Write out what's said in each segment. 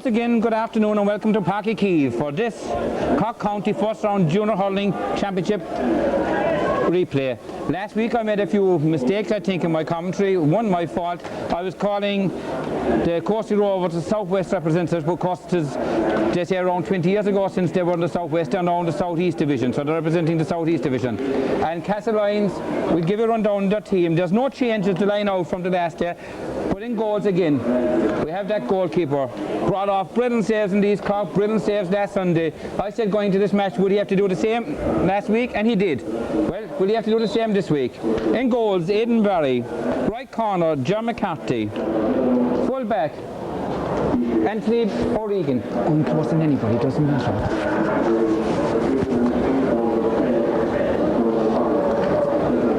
Once again, good afternoon and welcome to Páirc Uí Chaoimh for this Cork County first round Junior Hurling Championship replay. Last week I made a few mistakes, I think, in my commentary. One, my fault. I was calling the Coastal Rovers the Southwest representatives, but of course it is, they say, around 20 years ago since they were in the Southwest and now in the Southeast Division, so they're representing the Southeast Division. And Castlelyons, we'll give you a rundown on their team. There's no changes to line out from the last year, but in goals again, we have that goalkeeper. Brought off brilliant saves in these Cork, brilliant saves last Sunday. I said going to this match, would he have to do the same last week? And he did. Well, will he have to do the same this week? In goals, Aidan Barry. Right corner, John McCarthy. Full back, Anthony O'Regan. Going closer than anybody, doesn't matter.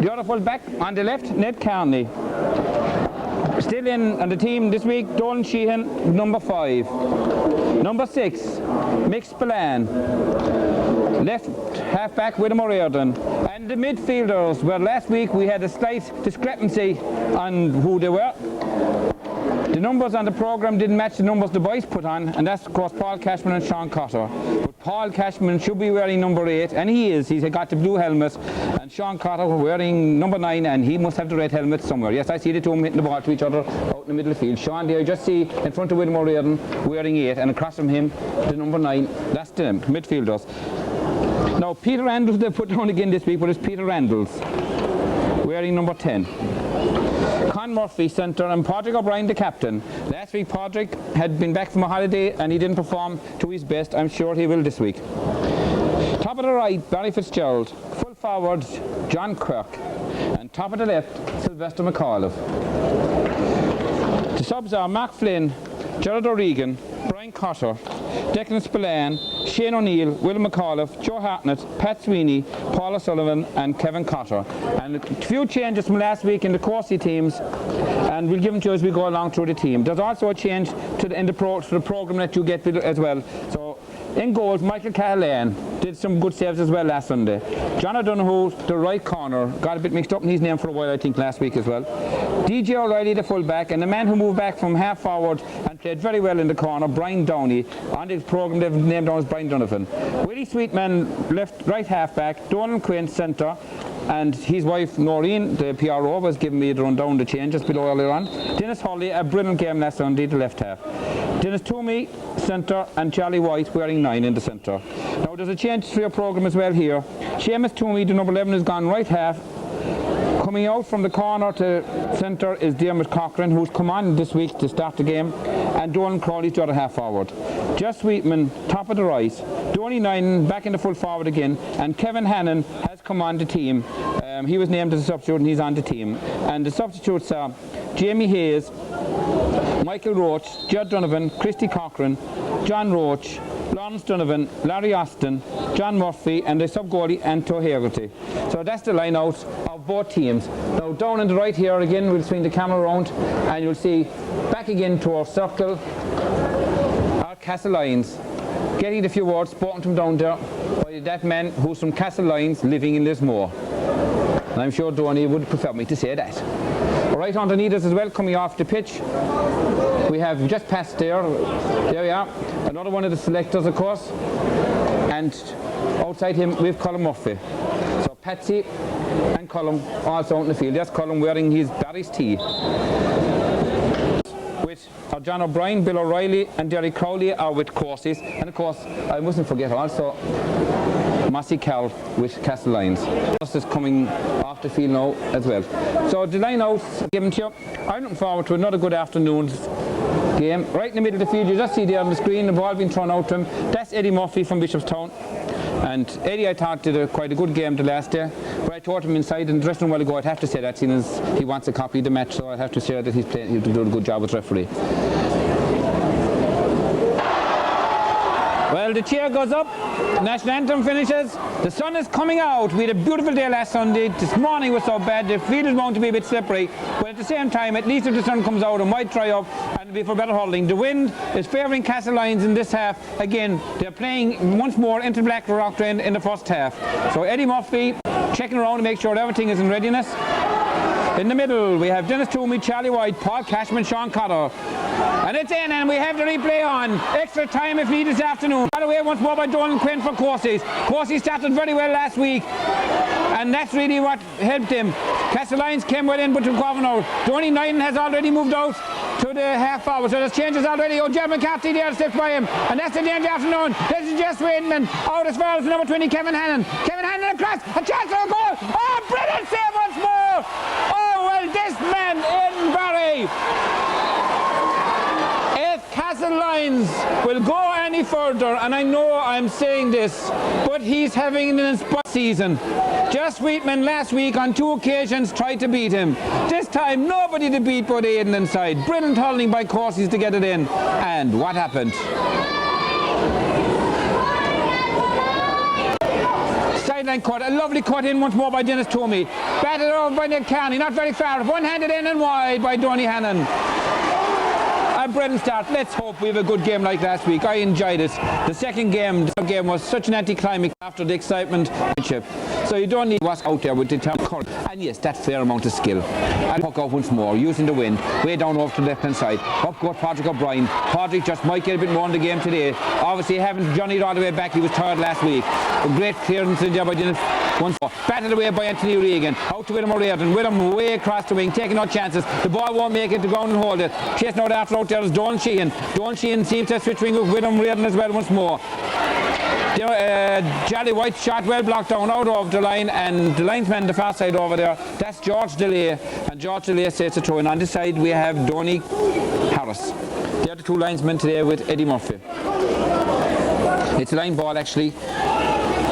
The other full back on the left, Ned Carney. Still in on the team this week, Donald Sheehan, number 5. Number 6, Mick Spillane. Left half-back, William O'Riordan. And the midfielders, where last week we had a slight discrepancy on who they were. The numbers on the programme didn't match the numbers the boys put on, and that's of course Paul Cashman and Sean Cotter. But Paul Cashman should be wearing number 8, and he is. He's got the blue helmet, and Sean Cotter wearing number 9, and he must have the red helmet somewhere. Yes, I see the two of them hitting the ball to each other out in the middle of the field. Sean there, you just see in front of William O'Riordan wearing 8, and across from him the number 9. That's the midfielders. Now Peter Randalls they put down again this week, but it's Peter Randalls wearing number 10. Con Murphy centre and Padraig O'Brien the captain. Last week Padraig had been back from a holiday and he didn't perform to his best. I'm sure he will this week. Top of the right, Barry Fitzgerald. Full forward, John Quirk. And top of the left, Sylvester McAuliffe. The subs are Mark Flynn, Gerard O'Regan, Brian Cotter, Declan Spillane, Shane O'Neill, Will McAuliffe, Joe Hartnett, Pat Sweeney, Paul O'Sullivan and Kevin Cotter. And a few changes from last week in the Corsi teams, and we'll give them to you as we go along through the team. There's also a change to the programme that you get as well. So in goals, Michael Callahan did some good saves as well last Sunday. John O'Donoghue, the right corner, got a bit mixed up in his name for a while I think last week as well. DJ O'Reilly, the full back, and the man who moved back from half forward and played very well in the corner, Brian Downey. On the programme they've named down as Brian Donovan. Willie Sweetman, right half back, Donald Quinn centre, and his wife Noreen, the PRO, was giving me the rundown, the changes below earlier on. Dennis Hawley, a brilliant game last Sunday, the left half. Dennis Toomey, centre, and Charlie White wearing 9 in the centre. Now there's a change to your programme as well here. Seamus Toomey, the number 11, has gone right half. Coming out from the corner to centre is Dermot Cochran, who's come on this week to start the game, and Dolan Crowley's the other half forward. Jess Sweetman, top of the right. Donny Nine back in the full forward again, and Kevin Hannon has come on the team. He was named as a substitute and he's on the team. And the substitutes are Jamie Hayes, Michael Roach, Judd Donovan, Christy Cochran, John Roach, Lawrence Donovan, Larry Austin, John Murphy, and the sub-goalie Anto Hegarty. So that's the line out of both teams. Now down on the right here again, we'll swing the camera around and you'll see back again to our circle, our Castlelyons. Getting the few words spoken to him down there by that man who's from Castlelyons living in Lismore. And I'm sure Donny would prefer me to say that. Right underneath us as well, coming off the pitch, we have just passed there we are, another one of the selectors of course, and outside him we have Colin Murphy. So Patsy and Colin also out in the field. There's Colin wearing his Barry's tee. With our John O'Brien, Bill O'Reilly and Derry Crowley are with courses, and of course I mustn't forget also Massey Carroll with Castlelyons. This is coming off the field now as well. So the line out given to you. I'm looking forward to another good afternoon's game. Right in the middle of the field, you just see there on the screen, the ball being thrown out to him. That's Eddie Murphy from Bishopstown. And Eddie, I thought, did quite a good game the last day. But I told him inside in the dressing room a while ago, I'd have to say that, seeing as he wants a copy of the match, so I'd have to say that he'll do a good job as referee. Well, the cheer goes up, the national anthem finishes, the sun is coming out. We had a beautiful day last Sunday. This morning was so bad, the field is going to be a bit slippery, but at the same time, at least if the sun comes out, it might dry up and it'll be for better hurling. The wind is favouring Castlelyons in this half. Again, they're playing once more into Black Rock in the first half. So Eddie Murphy checking around to make sure everything is in readiness. In the middle, we have Dennis Toomey, Charlie White, Paul Cashman, Sean Cotter. And it's in, and we have the replay on. Extra time if needed this afternoon. Got away once more by Donald Quinn for Courses. Courses started very well last week, and that's really what helped him. Castlelyons came well in, but took off out. Donny Knighton has already moved out to the half forward, so there's changes already. Oh, Jeremy McCarthy there steps by him, and that's the end of the afternoon. This is just Waitman out as far as number 20, Kevin Hannon. Kevin Hannon across, a chance for a goal. Oh, brilliant save once more. Oh, well, this man in Barry. If Castlelyons will go any further, and I know I'm saying this, but he's having an inspired season. Just Wheatman last week on 2 occasions tried to beat him. This time nobody to beat but Aidan inside. Brilliant hurling by Corsies to get it in. And what happened? Sideline cut, a lovely cut in once more by Dennis Toomey. Batted over by Nick Carney, not very far. One-handed in and wide by Donny Hannon. A brilliant start. Let's hope we have a good game like last week. I enjoyed it. The second game was such an anticlimax after the excitement. So you don't need what's out there with the town current. And yes, that fair amount of skill. And puck out once more, using the wind, way down over to the left-hand side. Up goes Patrick O'Brien. Patrick just might get a bit more in the game today. Obviously, having journeyed all the way back, he was tired last week. A great clearance in there by Dennis. Once more, batted away by Anthony Regan. Out to Willem O'Riordan. Willem way across the wing, taking no chances. The ball won't make it to go and hold it. Chasing out after out there is Donald Sheehan. Donald Sheehan seems to have switched wing with Willem O'Riordan as well once more. Charlie White shot well blocked down out of the line, and the linesman the far side over there, that's George DeLay, and George DeLay sets a throw in. On this side we have Donny Harris. They're the 2 linesmen today with Eddie Murphy. It's a line ball actually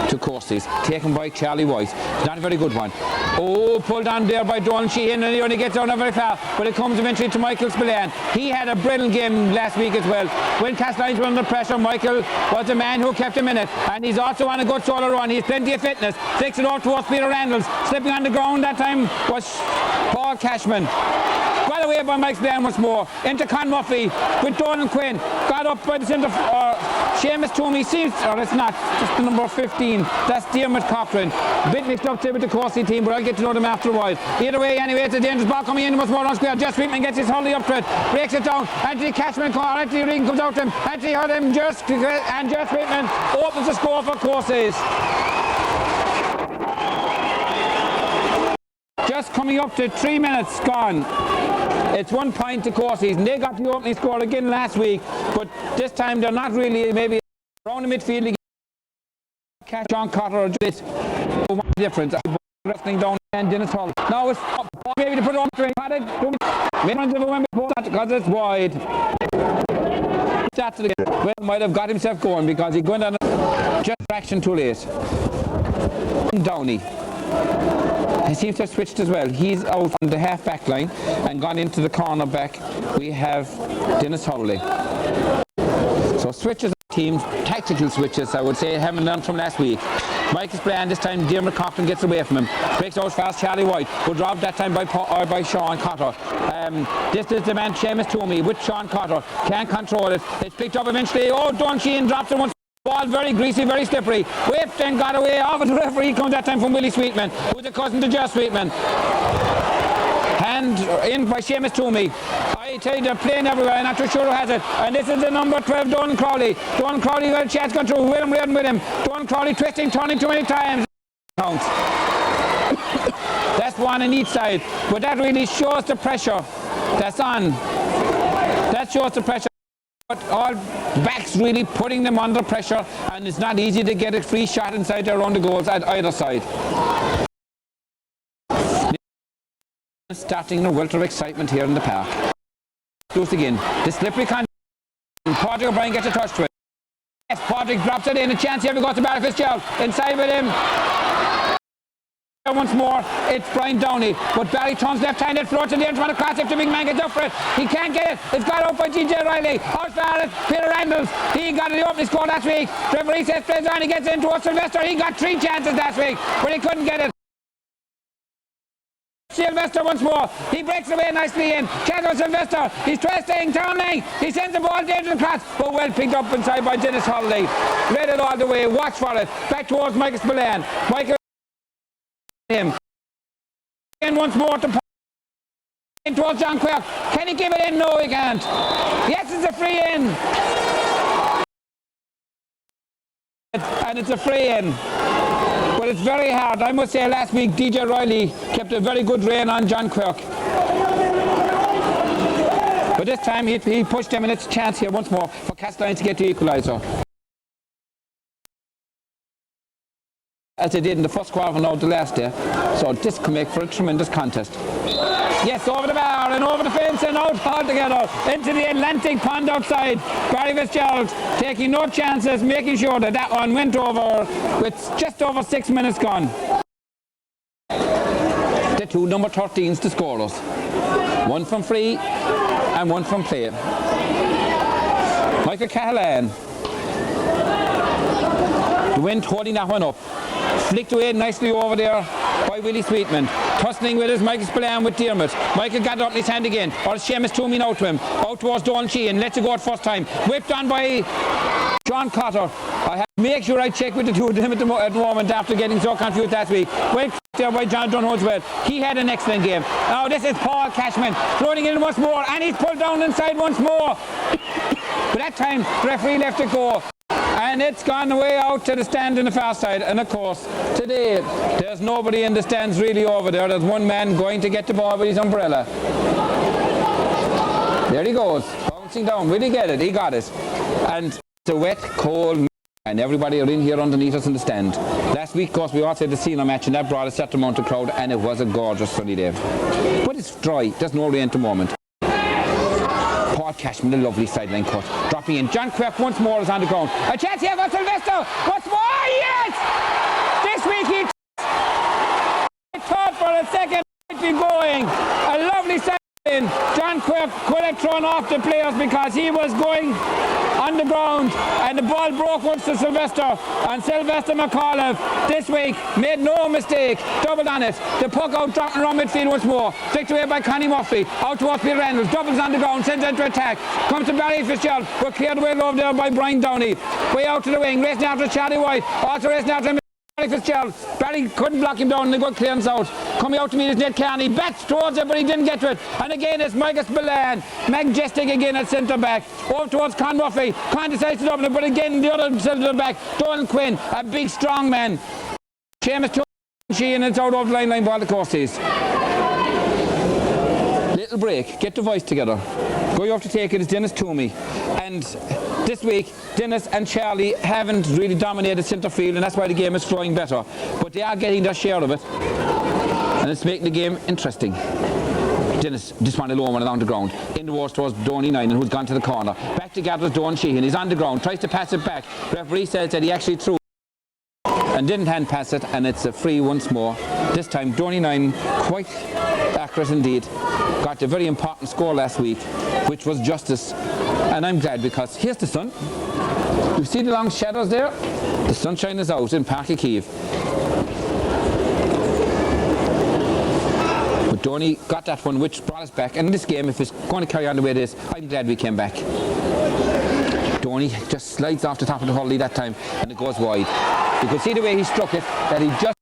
to Courses, taken by Charlie White. Not a very good one. Oh, pulled on there by Donald Sheehan, and he only gets down not very far, but it comes eventually to Michael Spillane. He had a brilliant game last week as well. When Castlelyons were under pressure, Michael was the man who kept him in it, and he's also on a good solo run. He's plenty of fitness. Flicks it out towards Peter Randalls. Slipping on the ground that time was Paul Cashman. Got away by Mike Spillane once more. Into Con Murphy with Donald Quinn. Got up by the centre. Seamus Toomey seems, or it's not, just the number 15. That's Dermot Cochran. Bit mixed up there with the Corsi team, but I'll get to know them after a while. Either way, anyway, it's a dangerous ball coming in once more on square. Just Whitman gets his hurley up to it, breaks it down. Anthony Cashman, Anthony Regan comes out to him. Anthony hurt him, and just Whitman opens the score for Courses. Just coming up to 3 minutes gone. It's 1 point to Courses, and they got the opening score again last week, but this time they're not really, maybe around the midfield again. John Cotter or this difference. Wrestling down and Dennis Hall. Now it's up. Maybe to put it on the because it's wide. Starts it again. Well, might have got himself going because he went on just fraction too late. Downey. He seems to have switched as well. He's out on the half back line and gone into the corner back. We have Dennis Hurley. So switches of teams, tactical switches, I would say, haven't done from last week. Mike is playing this time. Dermot Cochran gets away from him. Breaks out fast. Charlie White, who dropped that time by Sean Cotter. This is the man Seamus Toomey with Sean Cotter. Can't control it. It's picked up eventually. Oh, Don Sheehan drops it once. Ball very greasy, very slippery. Whipped and got away. Off of the referee comes that time from Willie Sweetman, who's a cousin to Jeff Sweetman. Hand in by Seamus Toomey. I tell you, they're playing everywhere. I'm not too sure who has it. And this is the number 12, Don Crowley. Don Crowley got a chance going through. Willem Reardon with him. Don Crowley twisting, turning too many times. Counts. That's one on each side. But that really shows the pressure that's on. That shows the pressure. But all backs really putting them under pressure, and it's not easy to get a free shot inside their own goals at either side. Starting a welter of excitement here in the park. Loose again. The slippery con. Patrick O'Brien gets a touch to it. Yes, Patrick drops it in. A chance here we got to Barry Fitzgerald. Inside with him. Once more, it's Brian Downey, but Barry turns left-handed, floats in the end, trying to cross if the big man gets up for it. He can't get it. It's got out by G.J. Riley. Out for Peter Randalls. He got the opening score last week. Referee says plays on. He gets into a Sylvester. He got 3 chances last week, but he couldn't get it. Sylvester once more. He breaks away nicely in. Chance Sylvester. He's twisting, turning. He sends the ball dangerous across, but well picked up inside by Dennis Holiday. Read it all the way. Watch for it. Back towards Michael Spillane. Michael him. And once more to towards John Quirk. Can he give it in? No, he can't. Yes, it's a free in. And it's a free in. But it's very hard. I must say last week DJ Riley kept a very good rein on John Quirk. But this time he pushed him, and it's a chance here once more for Castlelyons to get the equaliser. As they did in the first quarter now the last day. So this can make for a tremendous contest. Yes, over the bar and over the fence and out altogether into the Atlantic pond outside. Barry Fitzgerald taking no chances, making sure that that one went over with just over 6 minutes gone. The two number 13s, the scorers. One from free and one from play. Michael Callahan. The wind holding that one up. Flicked away nicely over there by Willie Sweetman. Tussling with his Michael Spillane with Dermot. Michael got it up in his hand again. Or Seamus Toomey out to him. Out towards Donald Sheehan. Lets it go at first time. Whipped on by John Cotter. I have to make sure I check with the two of them at the moment after getting so confused last week. Well, there by John Dunhol's well. He had an excellent game. Now this is Paul Cashman floating in once more, and he's pulled down inside once more. But that time the referee left it go. And it's gone away out to the stand in the far side. And of course, today, there's nobody in the stands really over there. There's one man going to get the ball with his umbrella. There he goes, bouncing down. Will he get it? He got it. And it's a wet, cold, and everybody are in here underneath us in the stand. Last week, of course, we also had the Cena match, and that brought a certain amount of crowd, and it was a gorgeous sunny day. But it's dry. There's no rain at the moment. Paul Cashman, a lovely sideline cut. Dropping in. John Quirk once more is on the ground. A chance here for Sylvester. Once more. Yes! This week he thought for a second might be going. A lovely sideline. John Quirk could have thrown off the players because he was going on the ground, and the ball broke once to Sylvester, and Sylvester McAuliffe this week made no mistake, doubled on it. The puck out, dropping around midfield once more, flicked away by Connie Murphy, out towards Peter Reynolds, doubles on the ground, sends into attack, comes to Barry Fitzgerald, we're cleared away over there by Brian Downey, way out to the wing, racing after Charlie White, also racing after Barry Fitzgerald. Barry couldn't block him down, and they got clearance out. Coming out to meet his Ned Carney, bats towards it, but he didn't get to it. And again it's Michael Spillane, majestic again at centre back. Over towards Con Murphy. Con decides to double it, but again the other centre back, Donald Quinn, a big strong man. Seamus Toomey, and it's out over the line ball, of course is. Little break, get the voice together. Going off to take it is Dennis Toomey. And this week, Dennis and Charlie haven't really dominated centre field, and that's why the game is flowing better. But they are getting their share of it, and it's making the game interesting. Dennis just wanted a low one along the ground. In the wars towards Donny Nine, who's gone to the corner. Back to gathers Don Sheehan. He's on the ground, tries to pass it back. Referee says that he actually threw and didn't hand pass it, and it's a free once more. This time, Donny Nine, quite accurate indeed, got a very important score last week, which was justice. And I'm glad, because here's the sun. You see the long shadows there? The sunshine is out in Páirc Uí Chaoimh. But Donny got that one, which brought us back. And in this game, if it's going to carry on the way it is, I'm glad we came back. Donny just slides off the top of the hurley that time, and it goes wide. You could see the way he struck it, that he just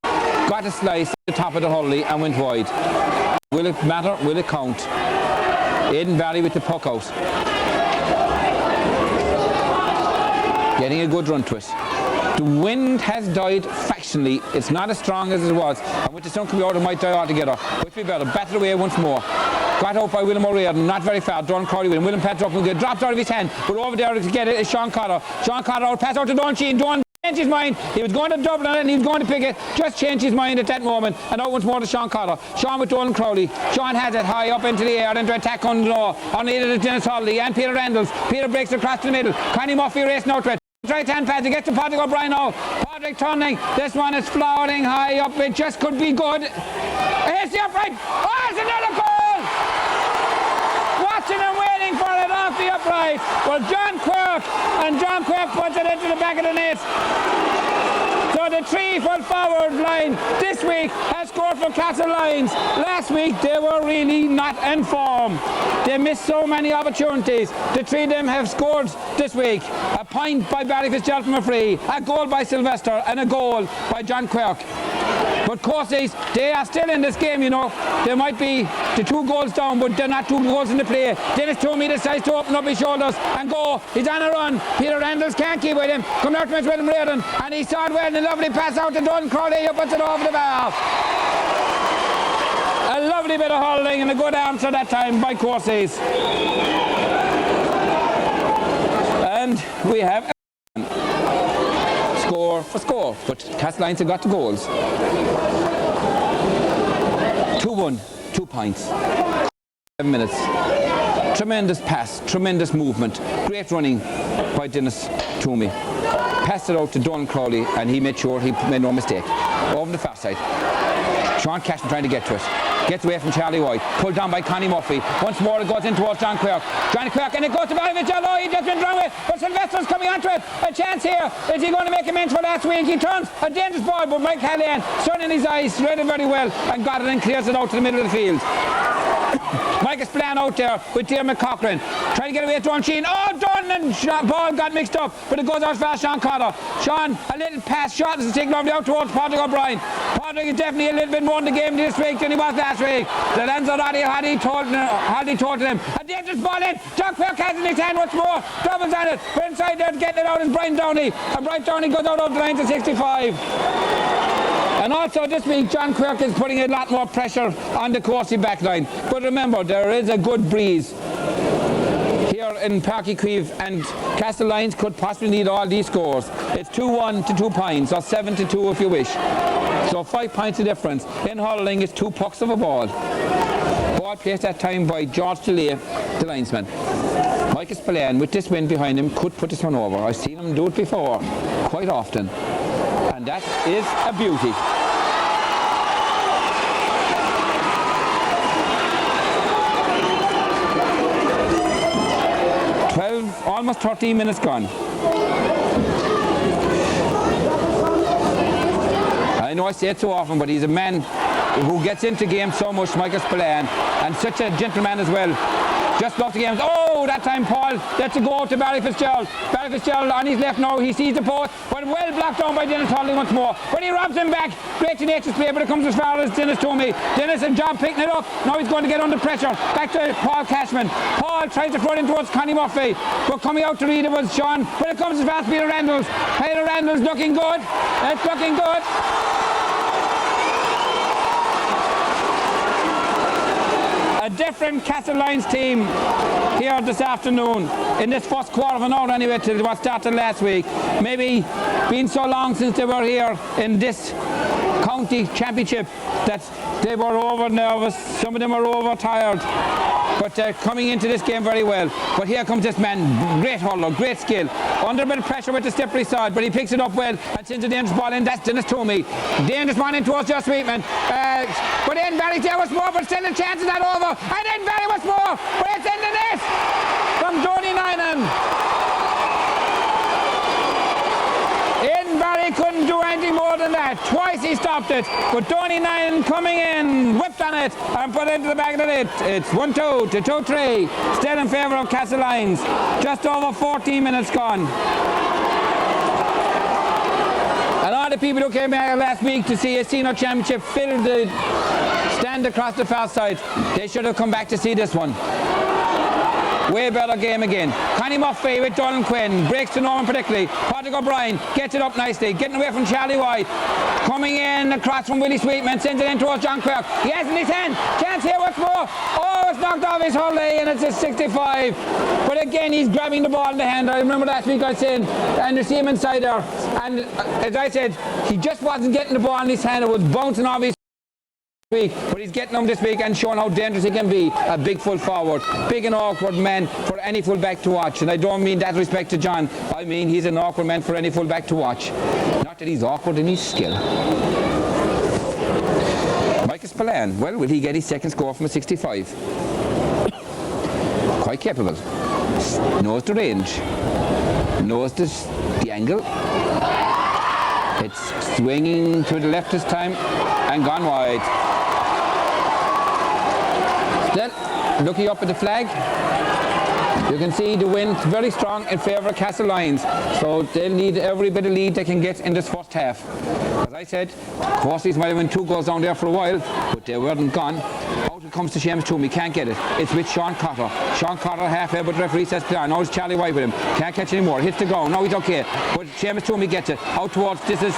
got a slice at the top of the hurley and went wide. Will it matter? Will it count? Aidan Barry with the puck out. Getting a good run to it. The wind has died fractionally. It's not as strong as it was. And with the sun coming out, it might die altogether. Which be better. Batted away once more. Got out by William O'Riordan, not very far. Don Crowley with him. William Patrick up and get dropped out of his hand. But over there to get it is Sean Cotter. Sean Cotter out, pass out to Don Sheehan. Don changed his mind. He was going to double on it and he was going to pick it. Just changed his mind at that moment. And out once more to Sean Cotter. Sean with Donald Crowley. Sean has it high up into the air, into attack on the law. On the end of Dennis Holiday and Peter Randalls. Peter breaks across the middle. Connie Murphy racing out to it. Right hand pass, he gets to Patrick O'Brien now. Patrick turning, this one is floating high up, it just could be good. Here's the upright, oh, it's another goal! Watching and waiting for it off the upright. Well, John Quirk puts it into the back of the net. So the three full forward line this week has scored for Castlelyons. Last week they were really not in form. They missed so many opportunities. The three of them have scored this week. A point by Barry Fitzgerald from a free, a goal by Sylvester, and a goal by John Quirk. But But Courses, they are still in this game, you know. They might be the 2 goals down, but they're not 2 goals in the play. Dennis Toomey decides to open up his shoulders and go. He's on a run. Peter Randalls can't keep with him. Come out with him, Reardon, and he saw it well. And a lovely pass out to Don Crowley. He puts it over the bar. A lovely bit of hurling and a good answer that time by Courses. And we have score for score, but Castlelyons have got the goals. 2-1, 2 points. 7 minutes. Tremendous pass, tremendous movement. Great running by Dennis Toomey. Passed it out to Donald Crowley and he made sure he made no mistake. Over the far side. Sean Cashman trying to get to it. Gets away from Charlie White. Pulled down by Connie Murphy. Once more it goes in towards John Quirk. John Quirk, and it goes to Barry Jello. He just been drawn with. But Sylvester's coming onto it. A chance here. Is he going to make amends for last week? He turns. A dangerous ball, but Mike Callahan, sun in his eyes, read it very well and got it and clears it out to the middle of the field. Mike Spillane out there with Dermot Cochran. Trying to get away to Don Sheen. Oh, Don and ball got mixed up, but it goes out fast. Sean Cotter. Sean, a little pass, shot is taken over out towards Patrick O'Brien. Patrick is definitely a little bit more in the game this week than he was last week. The Lanzarote had he told him. A dangerous ball in. John Quirk has in his hand once more. Doubles on it. But inside there, getting it out is Brian Downey. And Brian Downey goes out of the line to 65. And also this week, John Quirk is putting a lot more pressure on the Coursey back line. But remember, there is a good breeze here in Páirc Uí Chaoimh, and Castlelyons could possibly need all these scores. It's 2-1 to 2 points, or 7-2 if you wish. So 5 points of difference. In hurling, it's 2 pucks of a ball. Ball placed that time by George DeLay, the linesman. Michael Spillane, with this wind behind him, could put this one over. I've seen him do it before, quite often. And that is a beauty. Almost 13 minutes gone. I know I say it so often, but he's a man who gets into games so much, Michael Spillane, and such a gentleman as well. Just lost the games. Oh, that time Paul lets it go to Barry Fitzgerald. Barry Fitzgerald on his left now. He sees the post, but well blocked down by Dennis Hurley once more. But he robs him back. Great tenacious play, but it comes as far as Dennis Toomey. Dennis and John picking it up. Now he's going to get under pressure. Back to Paul Cashman. Paul tries to throw it in towards Connie Murphy, but coming out to read it was Sean. But it comes as fast as Peter Randalls. Peter Randalls looking good. It's looking good. A different Castlelyons team here this afternoon, in this first quarter of an hour anyway, to what started last week. Maybe been so long since they were here in this county championship that they were over nervous, some of them are overtired. But they're coming into this game very well. But here comes this man, great hurler, great skill. Under a bit of pressure with the slippery side, but he picks it up well and sends a dangerous ball in. That's Dennis Toomey. Dangerous one in towards Joe Sweetman. But then Barry there was more, but still a chance is not over. And then Barry was more, but it's in the net from Donny Nynan. Barry couldn't do anything more than that. Twice he stopped it, but Donny Nynan coming in, whipped on it and put it into the back of the net. It's 1-2 to 2-3, still in favour of Castlelyons. Just over 14 minutes gone. And all the people who came here last week to see a senior championship fill the stand across the far side, they should have come back to see this one. Way better game again. Connie Murphy with Donald Quinn. Breaks to Norman particularly. Patrick O'Brien gets it up nicely. Getting away from Charlie White. Coming in across from Willie Sweetman. Sends it in towards John Quirk. He has in his hand. Chance here once more. Oh, it's knocked off his Hurley and it's a 65. But again, he's grabbing the ball in the hand. I remember last week I said, and you see him inside there. And as I said, he just wasn't getting the ball in his hand. It was bouncing off his week, but he's getting them this week and showing how dangerous he can be. A big full forward, big and awkward man for any full back to watch. And I don't mean that respect to John. I mean he's an awkward man for any full back to watch. Not that he's awkward in his skill. Michael Spillane, well, will he get his second score from a 65? Quite capable. Knows the range. Knows the angle. It's swinging to the left this time and gone wide. Then looking up at the flag, You can see the wind very strong in favour of Castlelyons, so they'll need every bit of lead they can get in this first half. As I said, Corsies might have been 2 goals down there for a while, but they weren't gone. Out it comes to Seamus Toomey, can't get it. It's with Sean Cotter. Sean Cotter halfway, but the referee says play on. Now it's Charlie White with him. Can't catch anymore. Hits the ground. Now he's okay. But Seamus Toomey gets it. Out towards, this is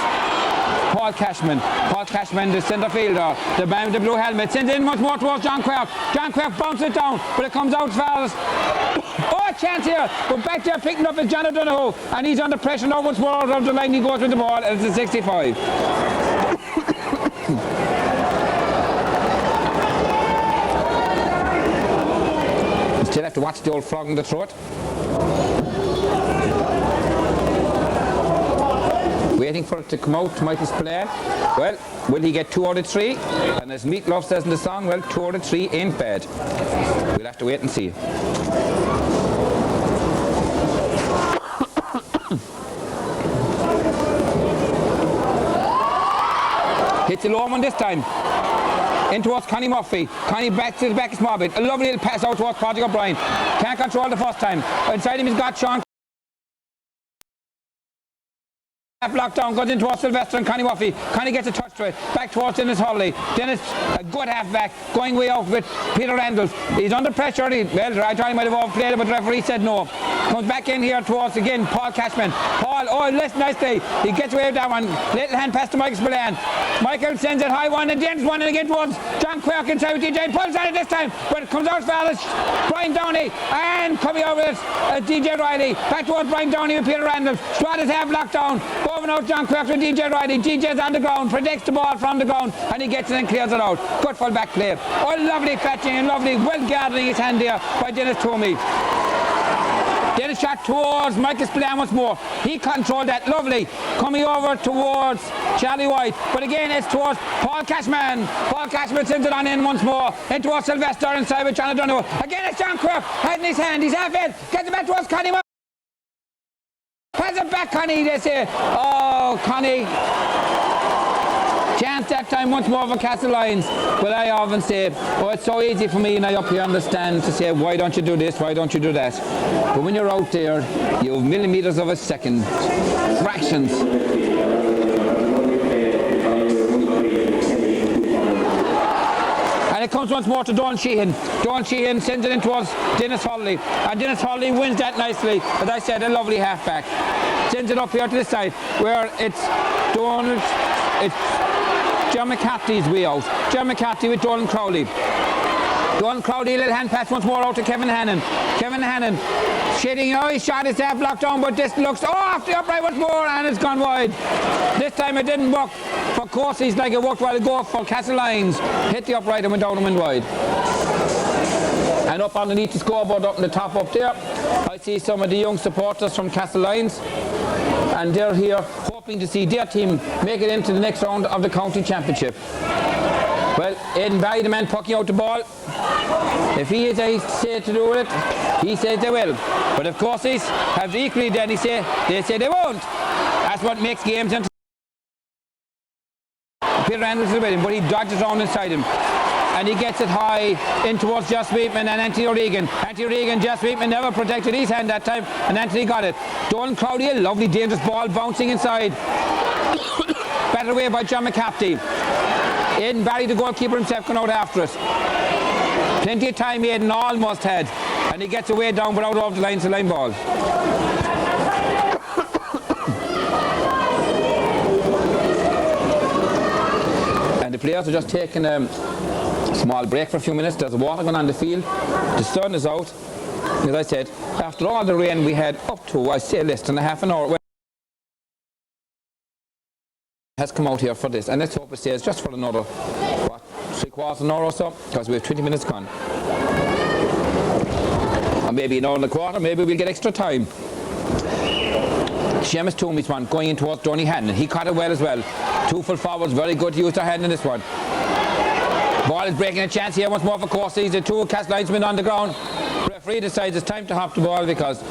Paul Cashman. Paul Cashman, the centre fielder, the man with the blue helmet, sends it in once more towards John Quirk. John Quirk bounces it down, but it comes out as far as... Oh, a chance here! But back there picking up is John O'Donoghue, and he's under pressure now once more out of the line. He goes with the ball, and it's a 65. Still have to watch the old frog in the throat. Waiting for it to come out, Michael Spillane. Well, will he get 2 out of 3? And as Meatloaf says in the song, well, 2 out of 3 ain't bad. We'll have to wait and see. Hits the low one this time. In towards Connie Murphy. Connie back to the back a small bit. A lovely little pass out towards Patrick O'Brien. Can't control the first time. Inside him he's got Sean. Blocked down, goes in towards Sylvester and Connie Murphy. Connie gets a touch to it. Back towards Dennis Hurley. Dennis, a good half back, going way out with Peter Randall. He's under pressure. Well, I thought he might have overplayed it, but the referee said no. Comes back in here towards again Paul Cashman. Paul, oh, listen nicely. He gets away with that one. Little hand pass to Michael Spillane. Michael sends it high one and James one and again towards John Quirk inside with DJ. Pulls on it this time, but it comes out as far as Brian Downey and coming over it DJ Riley. Back towards Brian Downey with Peter Randall. Strad is half locked down. Over out John Quirk with DJ Riley. DJ's on the ground, protects the ball from the ground, and he gets it and clears it out. Good full back play. Oh, lovely fetching and lovely, well guarding his hand there by Dennis Toomey. Dennis shot towards Michael Spillane once more. He controlled that, lovely. Coming over towards Charlie White, but again it's towards Paul Cashman. Paul Cashman sends it on in once more. In towards Sylvester inside with John O'Donoghue. Again it's John Quirk, head in his hand, he's half in. Gets it back towards Connie. Pass it back, Connie, they say. Oh, Connie. Chance that time once more for Castlelyons. But I often say, oh, it's so easy for me and I up here understand to say, why don't you do this, why don't you do that? But when you're out there, you have millimetres of a second, fractions. And it comes once more to Don Sheehan. Don Sheehan sends it in towards Dennis Hurley. And Dennis Hurley wins that nicely. As I said, a lovely halfback. Sends it up here to the side where it's Donald, it's John McCarthy's way out. John McCarthy with Donald Crowley. Donald Crowley, little hand pass once more out to Kevin Hannon. Kevin Hannon shading, oh, he shot his half blocked down, but this looks, oh, off the upright once more, and it's gone wide. This time it didn't work for Corsies like it worked while ago for Castlelyons. Hit the upright and went down and went wide. And up underneath the scoreboard, up in the top up there, I see some of the young supporters from Castlelyons, and they're here hoping to see their team make it into the next round of the county championship. Well, Aidan Barry, the man pucking out the ball, if he is say to do it, he says they will. But of course, these have equally done, they say they won't. That's what makes games into Peter Randall's with him, but he dodges around inside him. And he gets it high in towards Just Sweetman and Anthony O'Regan. Anthony O'Regan, Just Sweetman never protected his hand that time, and Anthony got it. Donald Crowley, a lovely dangerous ball bouncing inside. Batted away by John McCarthy. Aidan Barry, the goalkeeper himself, going out after it. Plenty of time Aidan almost had, and he gets away down but out of the line to line ball. And the players are just taking a small break for a few minutes. There's water going on the field. The sun is out. As I said, after all the rain we had up to, I say, less than a half an hour. Has come out here for this, and let's hope it stays just for another, what, 3/4 an hour or so, because we have 20 minutes gone. Or maybe an hour and a quarter, maybe we'll get extra time. Seamus Toomey's one going in towards Donny Hannon. He caught it well as well. 2 full forwards, very good to use their hand in this one. Ball is breaking a chance here once more for Corsies. The 2 Castlelyons on the ground. Referee decides it's time to hop the ball because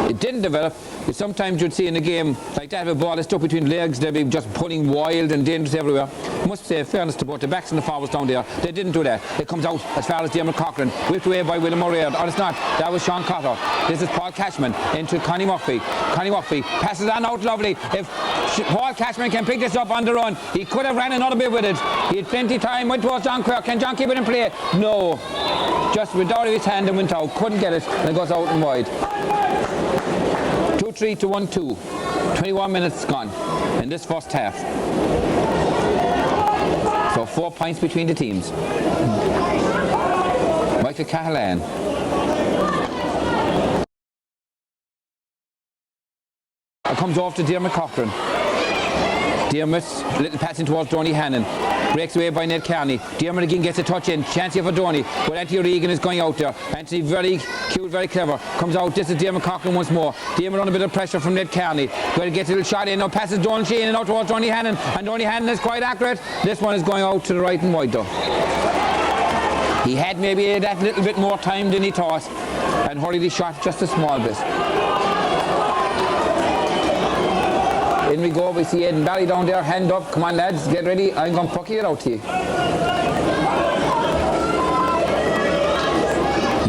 it didn't develop. Sometimes you'd see in a game like that, if a ball is stuck between legs, they'd be just pulling wild and dangerous everywhere. must say fairness to both the backs and the forwards down there. They didn't do that. It comes out as far as Dermot Cochran, whipped away by William O'Reilly. Or it's not. That was Sean Cotter. This is Paul Cashman into Connie Murphy. Connie Murphy passes on out lovely. If Paul Cashman can pick this up on the run, he could have ran another bit with it. He had plenty of time, went towards John Quirk. Can John keep it in play? No. Just went out of his hand and went out. Couldn't get it, and it goes out and wide. 2-3 to 1-2. 21 minutes gone in this first half. So 4 points between the teams. Michael Cahalan. It comes off to Dermot Cochran. Dermot, little passing towards Donny Hannon. Breaks away by Ned Carney. Dermot again gets a touch in. Chance here for Donny. But Anthony Regan is going out there. Anthony very cute, very clever. Comes out. This is Dermot Cochran once more. Dermot under a bit of pressure from Ned Carney. Going to get a little shot in. Now passes Donald Sheehan and out towards Donny Hannon. And Donny Hannon is quite accurate. This one is going out to the right and wide though. He had maybe that little bit more time than he thought. And hurried his shot just a small bit. In we go, we see Aidan Barry down there, hand up, come on lads, get ready, I'm going to pucky it out to you.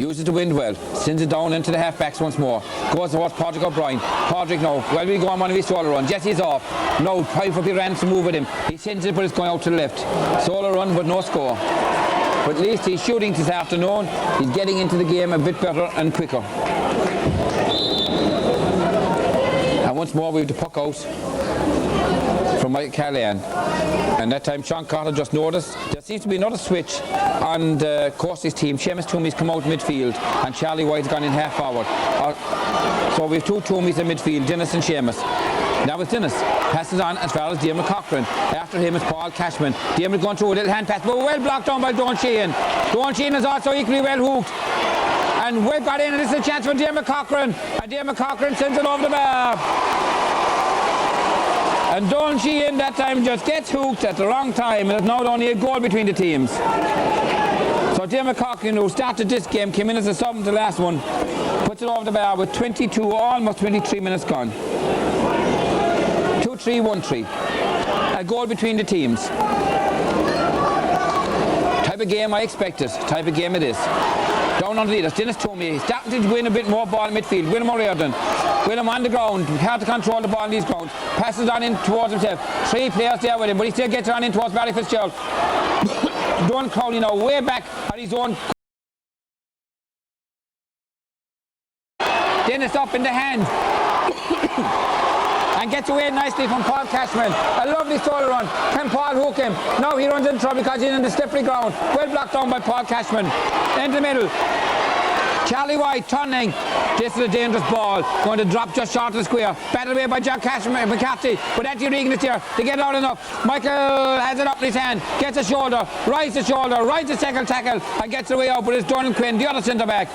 Uses the wind well, sends it down into the half-backs once more, goes towards Padraig O'Brien. Padraig now, well we go on one of his shoulder run, Jesse's off, no, try for the ran to move with him, he sends it but it's going out to the left. Solo run but no score. But at least he's shooting this afternoon, he's getting into the game a bit better and quicker. Once more we have the puck out from Mike Callahan, and that time Sean Carter just noticed there seems to be another switch on the Courtney's team. Seamus Toomey's come out midfield and Charlie White's gone in half forward. So we have two Toomeys in midfield, Dennis and Seamus. Now with Dennis, passes on as far as Dermot Cochran. After him is Paul Cashman. Dermot going through a little hand pass, but well blocked down by Don Sheehan. Don Sheehan is also equally well hooked. And we've got in, and this is a chance for Dermot Cochran. And Dermot Cochran sends it over the bar. And Don Sheehan that time just gets hooked at the wrong time, and it's now only a goal between the teams. So Dermot Cochran, who started this game, came in as a sub in the last one, puts it over the bar with 22, almost 23 minutes gone. 2-3, 1-3. A goal between the teams. Type of game I expected, type of game it is. Down on the leaders, Dennis Toomey starting to win a bit more ball in midfield. William O'Riordan, William on the ground, hard to control the ball in these grounds. Passes on in towards himself. 3 players there with him, but he still gets on in towards Barry Fitzgerald. Don Crowley now way back at his own. Dennis up in the hand. And gets away nicely from Paul Cashman. A lovely solo run. Can Paul hook him? No, he runs into trouble because he's in the slippery ground. Well blocked down by Paul Cashman. In the middle. Charlie White turning. This is a dangerous ball. Going to drop just short of the square. Battled away by Jack Cashman, McCarthy. But Anthony Regan is there. They get out enough. Michael has it up in his hand. Gets a shoulder. Rides the shoulder. Rides the second tackle. And gets it away out. But it's Donald Quinn, the other centre back.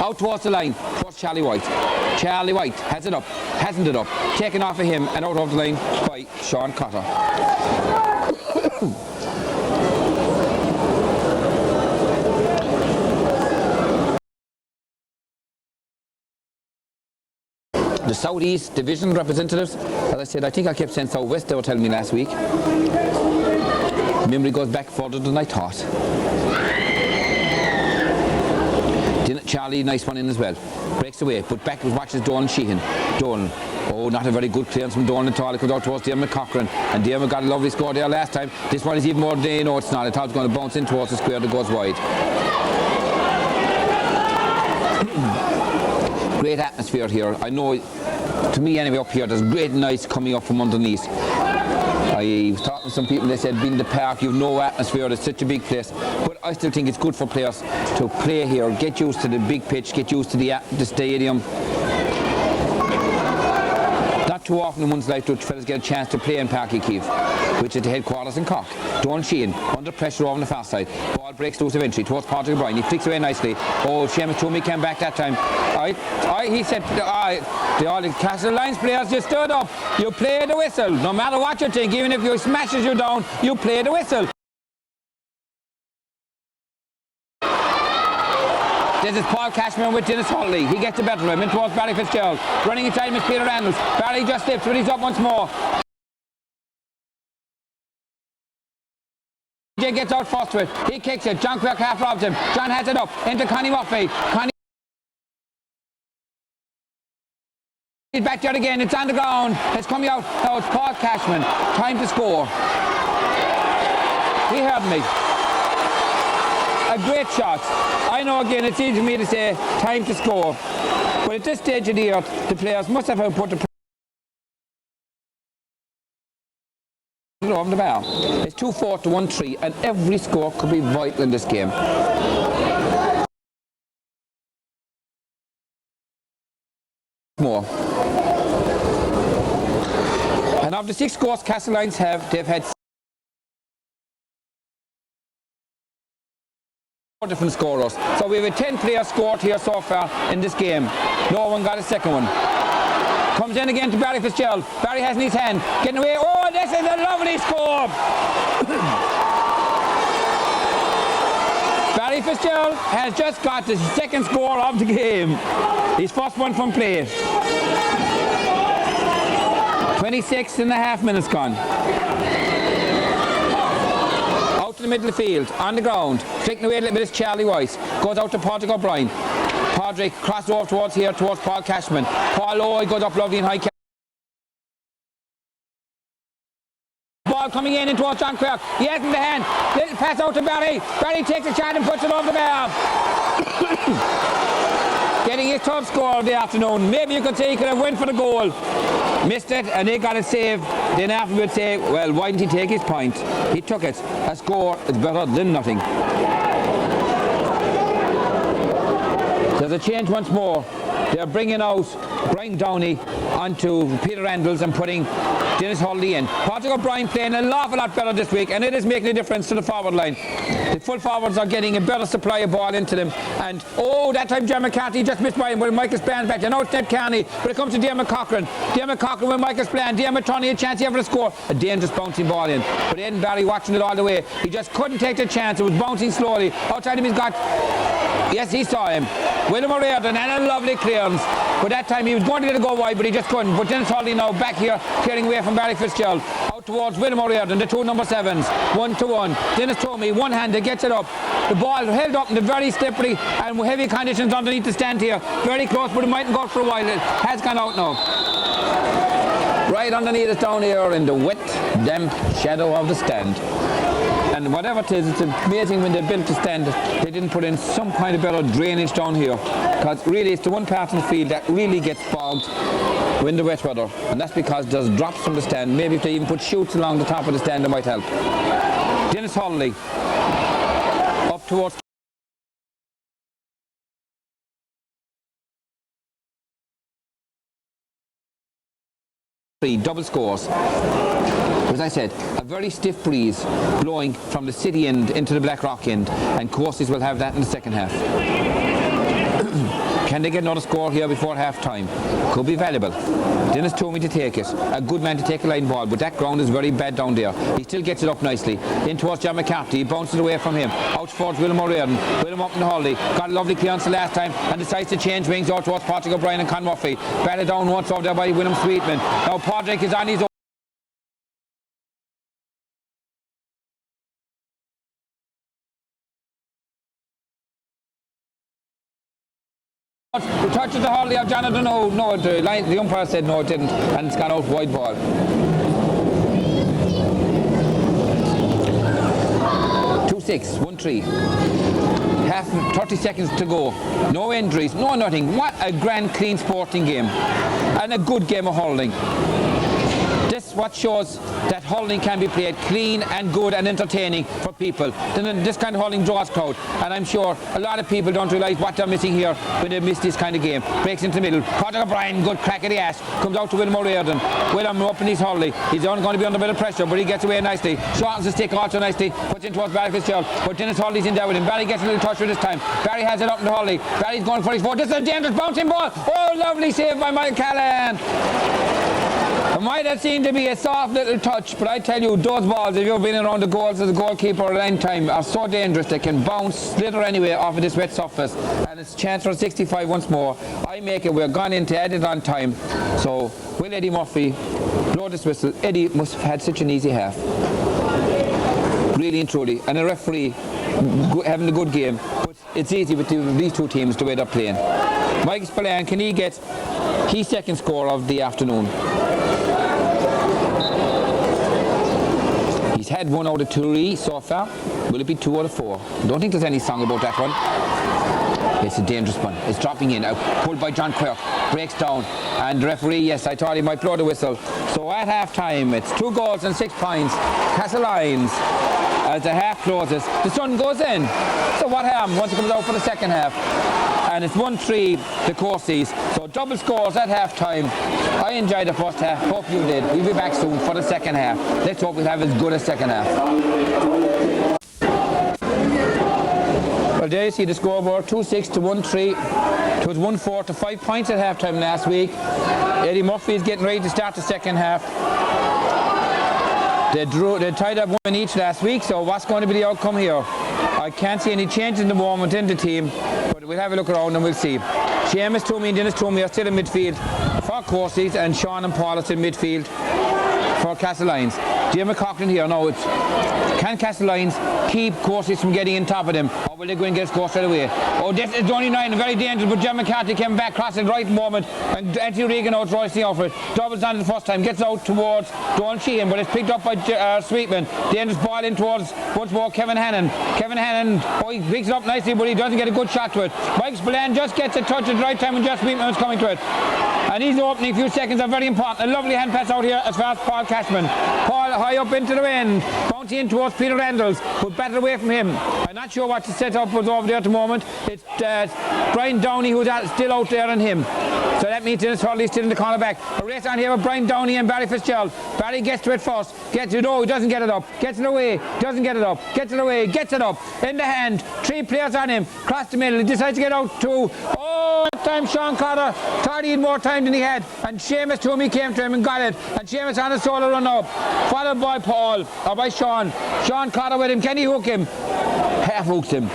Out towards the line. Towards Charlie White. Charlie White has it up. Hasn't it up. Taken off of him and out of the line by Sean Cotter. The South East Division representatives, as I said, I think I kept saying South West, they were telling me last week. Memory goes back further than I thought. Charlie, nice one in as well. Breaks away, but back watches Donald Sheehan. Donald, oh, not a very good clearance from Donald at all. It comes out towards Dermot Cochran, and Dermot got a lovely score there last time. This one is even more than no, it's not. I thought it was going to bounce in towards the square that goes wide. Great atmosphere here. I know, to me anyway, up here, there's great nice coming up from underneath. I was talking to some people, they said, being in the park, you've no atmosphere, it's such a big place. But I still think it's good for players to play here, get used to the big pitch, get used to the stadium. Not too often in one's life do fellas get a chance to play in Páirc Uí Chaoimh, which is the headquarters in Cork. Donald Sheehan, under pressure over on the far side. Ball breaks loose eventually towards Padraig O'Brien. He flicks away nicely. Oh, Seamus Toomey came back that time. He said, all the Castlelyons players, you stood up. You play the whistle. No matter what you think, even if you smashes you down, you play the whistle. This is Paul Cashman with Dennis Hawley. He gets the better of him in towards Barry Fitzgerald. Running inside with Peter Randalls. Barry just slips, but he's up once more. Jay gets out first to it. He kicks it. John Quirk half robs him. John has it up into Connie Murphy. Connie is back there again. It's on the ground. It's coming out. Now it's Paul Cashman. Time to score. He heard me. A great shot. I know again it's easy for me to say time to score. But at this stage of the year, the players must have put the over the bar. It's 2-4 to 1-3, and every score could be vital in this game. More. And of the 6 scores Castlelyons have, they've had 4 different scorers. So we have a 10-player scored here so far in this game. No one got a second one. Comes in again to Barry Fitzgerald. Barry has in his hand. Getting away. Oh, this is a lovely score. Barry Fitzgerald has just got the second score of the game. His first one from play. 26 and a half minutes gone. Out to the middle of the field. On the ground. Flicking away a little bit is Charlie Weiss. Goes out to Patrick O'Brien. Padraig crossed over towards Paul Cashman. Paul Lloyd goes up lovely and high. Ball coming in towards John Quirk. He has in the hand. Little pass out to Barry. Barry takes a shot and puts it over the bar. Getting his top score of the afternoon. Maybe you could say he could have went for the goal. Missed it and he got it saved. Then afterwards say, well, why didn't he take his point? He took it. A score is better than nothing. There's a change once more. They're bringing out Brian Downey onto Peter Randalls and putting Dennis Hurley in. Patrick O'Brien playing an awful lot better this week, and it is making a difference to the forward line. The full forwards are getting a better supply of ball into them. And oh, that time Jeremy McCarthy just missed by him when Michael Spillane back. Now it's Ned Carney, but it comes to Diarmaid Cochran. Diarmaid Cochran with Michael Spillane. Diarmaid turning a chance ever to score. A dangerous bouncing ball in. But Aidan Barry watching it all the way. He just couldn't take the chance. It was bouncing slowly. Outside him he's got... Yes, he saw him. William O'Riordan and a lovely clearance. But that time he was going to let it go wide, but he just couldn't. But Dennis Hurley now back here, clearing away from Barry Fitzgerald. Out towards William O'Riordan, the 2 number 7s. 1-1. Dennis Tomey, one-handed, gets it up. The ball held up in the very slippery and heavy conditions underneath the stand here. Very close, but it mightn't go for a while. It has gone out now. Right underneath us down here in the wet, damp shadow of the stand. And whatever it is, it's amazing when they built the stand, they didn't put in some kind of better drainage down here. Because really, it's the one part of the field that really gets bogged in the wet weather. And that's because there's drops from the stand. Maybe if they even put chutes along the top of the stand, it might help. Dennis Hurley, up towards... double scores. As I said, a very stiff breeze blowing from the city end into the Blackrock end, and Courses will have that in the second half. Can they get another score here before half time? Could be valuable. Dennis told me to take it. A good man to take a line ball, but that ground is very bad down there. He still gets it up nicely. In towards John McCarthy. He bounces away from him. Out towards William O'Riordan. William up in the Hurley. Got a lovely clearance the last time and decides to change wings out towards Patrick O'Brien and Con Murphy. Batted down once over there by William Sweetman. Now Padraig is on his own. The touch of the Hurley of Jonathan, no, the umpire said no, it didn't, and it's gone out wide ball. Two 6, 1-3. Half 30 seconds to go. No injuries, no nothing. What a grand, clean sporting game, and a good game of hurling. This what shows that hurling can be played clean and good and entertaining for people. Then this kind of hurling draws crowd, and I'm sure a lot of people don't realise what they're missing here when they miss this kind of game. Breaks into the middle. Patrick O'Brien, good crack at the ass. Comes out to William O'Riordan. William up in his hurley. He's only going to be under a bit of pressure, but he gets away nicely. Shortens the stick also nicely. Puts in towards Barry Fitzgerald. But Dennis Hurley's in there with him. Barry gets a little touch with this time. Barry has it up in the hurley. Barry's going for his foot. This is a dangerous bouncing ball. Oh, lovely save by Michael Callan. It might have seemed to be a soft little touch, but I tell you, those balls, if you've been around the goals as a goalkeeper at any time, are so dangerous. They can bounce, slither anyway off of this wet surface. And it's a chance for 65 once more. I make it. We're gone into added on time. So, will Eddie Murphy blow this whistle? Eddie must have had such an easy half. really and truly, and a referee having a good game. But it's easy with these two teams the way they're playing. Mike Spillane, can he get his second score of the afternoon? He's had 1 out of 3 so far. Will it be 2 out of 4? Don't think there's any song about that one. It's a dangerous one. It's dropping in. Pulled by John Quirk. Breaks down. And the referee, yes, I thought he might blow the whistle. So at half time, it's 2 goals and 6 points. Castlelyons, as the half closes, the sun goes in. So what happens once it comes out for the second half? And it's 1-3 to Courses. So double scores at half time. I enjoyed the first half. Hope you did. We'll be back soon for the second half. Let's hope we'll have as good a second half. Well, there you see the scoreboard, 2-6 to 1-3. It was 1-4 to 5 points at halftime last week. Eddie Murphy is getting ready to start the second half. They tied up 1 each last week, so what's going to be the outcome here? I can't see any change in the moment in the team, but we'll have a look around and we'll see. Seamus Toomey and Dennis Toomey are still in midfield for Courses, and Sean and Paul are still in midfield for Castlelyons. Jim McCoughlin here. Now it's, can Castlelyons keep Courses from getting in top of them, or will they go and get a score straight away? Oh, this is only 9, very dangerous, but Jim McCarthy came back, crossed at the right moment, and Anthony Regan out roicing off it. Doubles on it the first time, gets out towards Don Sheehan, but it's picked up by Sweetman. Dangerous ball in towards once more Kevin Hannon. Kevin Hannon, oh, he picks it up nicely, but he doesn't get a good shot to it. Mike Spillane just gets a touch at the right time when just Sweetman was coming to it. And he's opening. A few seconds are very important. A lovely hand pass out here as far as Paul Cashman. Paul high up into the wind, bouncing in towards Peter Randalls, but batted away from him. I'm not sure what the setup was over there at the moment. It's Brian Downey who's still out there on him. So that means Dennis Hurley's still in the corner back. A race on here with Brian Downey and Barry Fitzgerald. Barry gets to it first. Gets it. Oh, he doesn't get it up. Gets it away. Doesn't get it up. Gets it away. Gets it up. In the hand. 3 players on him. Cross the middle. He decides to get out to. Oh, that time Sean Carter thought he had more time than he had. And Seamus Toomey came to him and got it. And Seamus on a solo run up. Followed by Paul. Or by Sean. Sean Carter with him. Can he hook him? Half hooks him.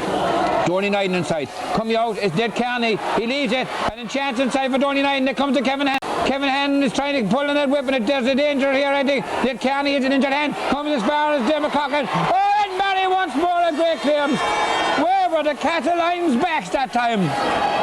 Donny Nyden inside. Coming out is Ned Carney. He leaves it. And then chance inside for Donny Nyden. There comes to Kevin Hannon. Kevin Hannon is trying to pull on that whip, and there's a danger here, I think. Ned Carney is an injured hand. Comes as far as Jim McCoughlin. Oh, and Barry once more a great clearance. Where were the Castlelyons backs that time?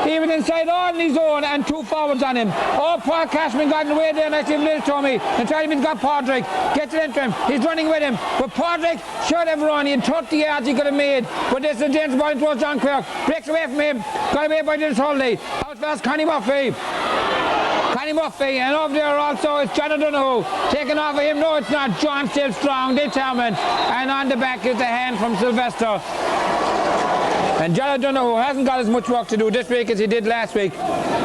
He was inside all in his own and 2 forwards on him. Oh, Paul Cashman got away there, and I see Little Tommy. And trying to got Padraig. Gets it into him. He's running with him. But Padraig should have run. He had 30 yards he could have made. But this is a dangerous ball towards John Quirk. Breaks away from him. Got away by Dennis Hurley. Out fast Connie Murphy. Connie Murphy, and over there also is John O'Donoghue. Taken off of him. No, it's not. John still strong, determined. And on the back is the hand from Sylvester. And John O'Donoghue hasn't got as much work to do this week as he did last week,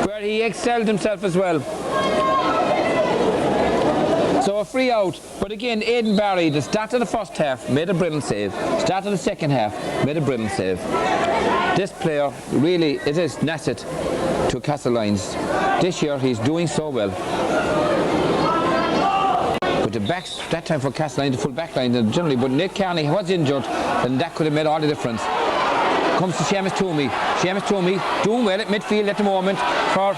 where he excelled himself as well. So a free out. But again, Aidan Barry, the start of the first half, made a brilliant save. Start of the second half, made a brilliant save. This player really, it is an asset to Castlelyons. This year he's doing so well. But the backs, that time for Castlelyons, the full back line generally, but Nick Carney was injured, and that could have made all the difference. Comes to Seamus Toomey. Seamus Toomey doing well at midfield at the moment for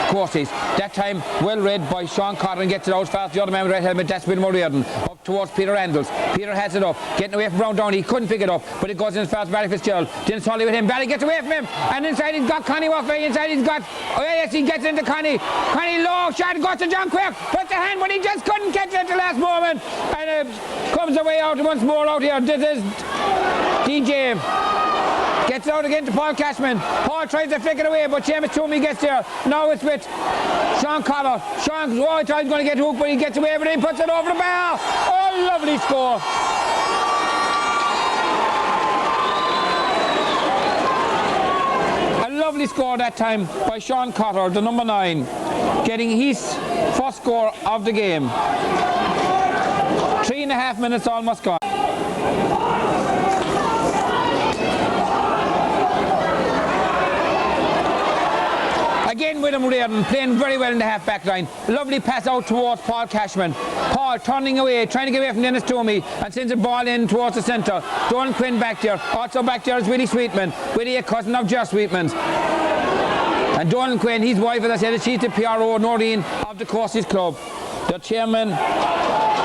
Courses. That time well read by Sean Carter and gets it out fast. The other man with the red helmet, that's Wilmore Reardon. Up towards Peter Randalls. Peter has it up. Getting away from Brown Downey. He couldn't pick it up, but it goes in as fast as Barry Fitzgerald. Dennis Hurley with him. Barry gets away from him. And inside he's got Connie Murphy. Inside he's got, oh yes, he gets into Connie. Connie low shot goes to John Quirk. Puts the hand, but he just couldn't catch it at the last moment. And it comes away out once more out here. This is DJ. Gets it out again to Paul Cashman. Paul tries to flick it away, but Seamus Toomey gets there. Now it's with Sean Carter. Sean, oh, I thought he was going to get hooked, but he gets away, but he puts it over the bar. Oh, lovely score. A lovely score that time by Sean Carter, the number 9, getting his first score of the game. 3.5 minutes almost gone. Again, William Reardon playing very well in the half-back line. Lovely pass out towards Paul Cashman. Paul turning away, trying to get away from Dennis Toomey, and sends a ball in towards the centre. Donald Quinn back there. Also back there is Willie Sweetman. Willie, a cousin of Josh Sweetman's. And Donald Quinn, his wife, as I said, she's the PRO, Noreen, of the Courses Club. The chairman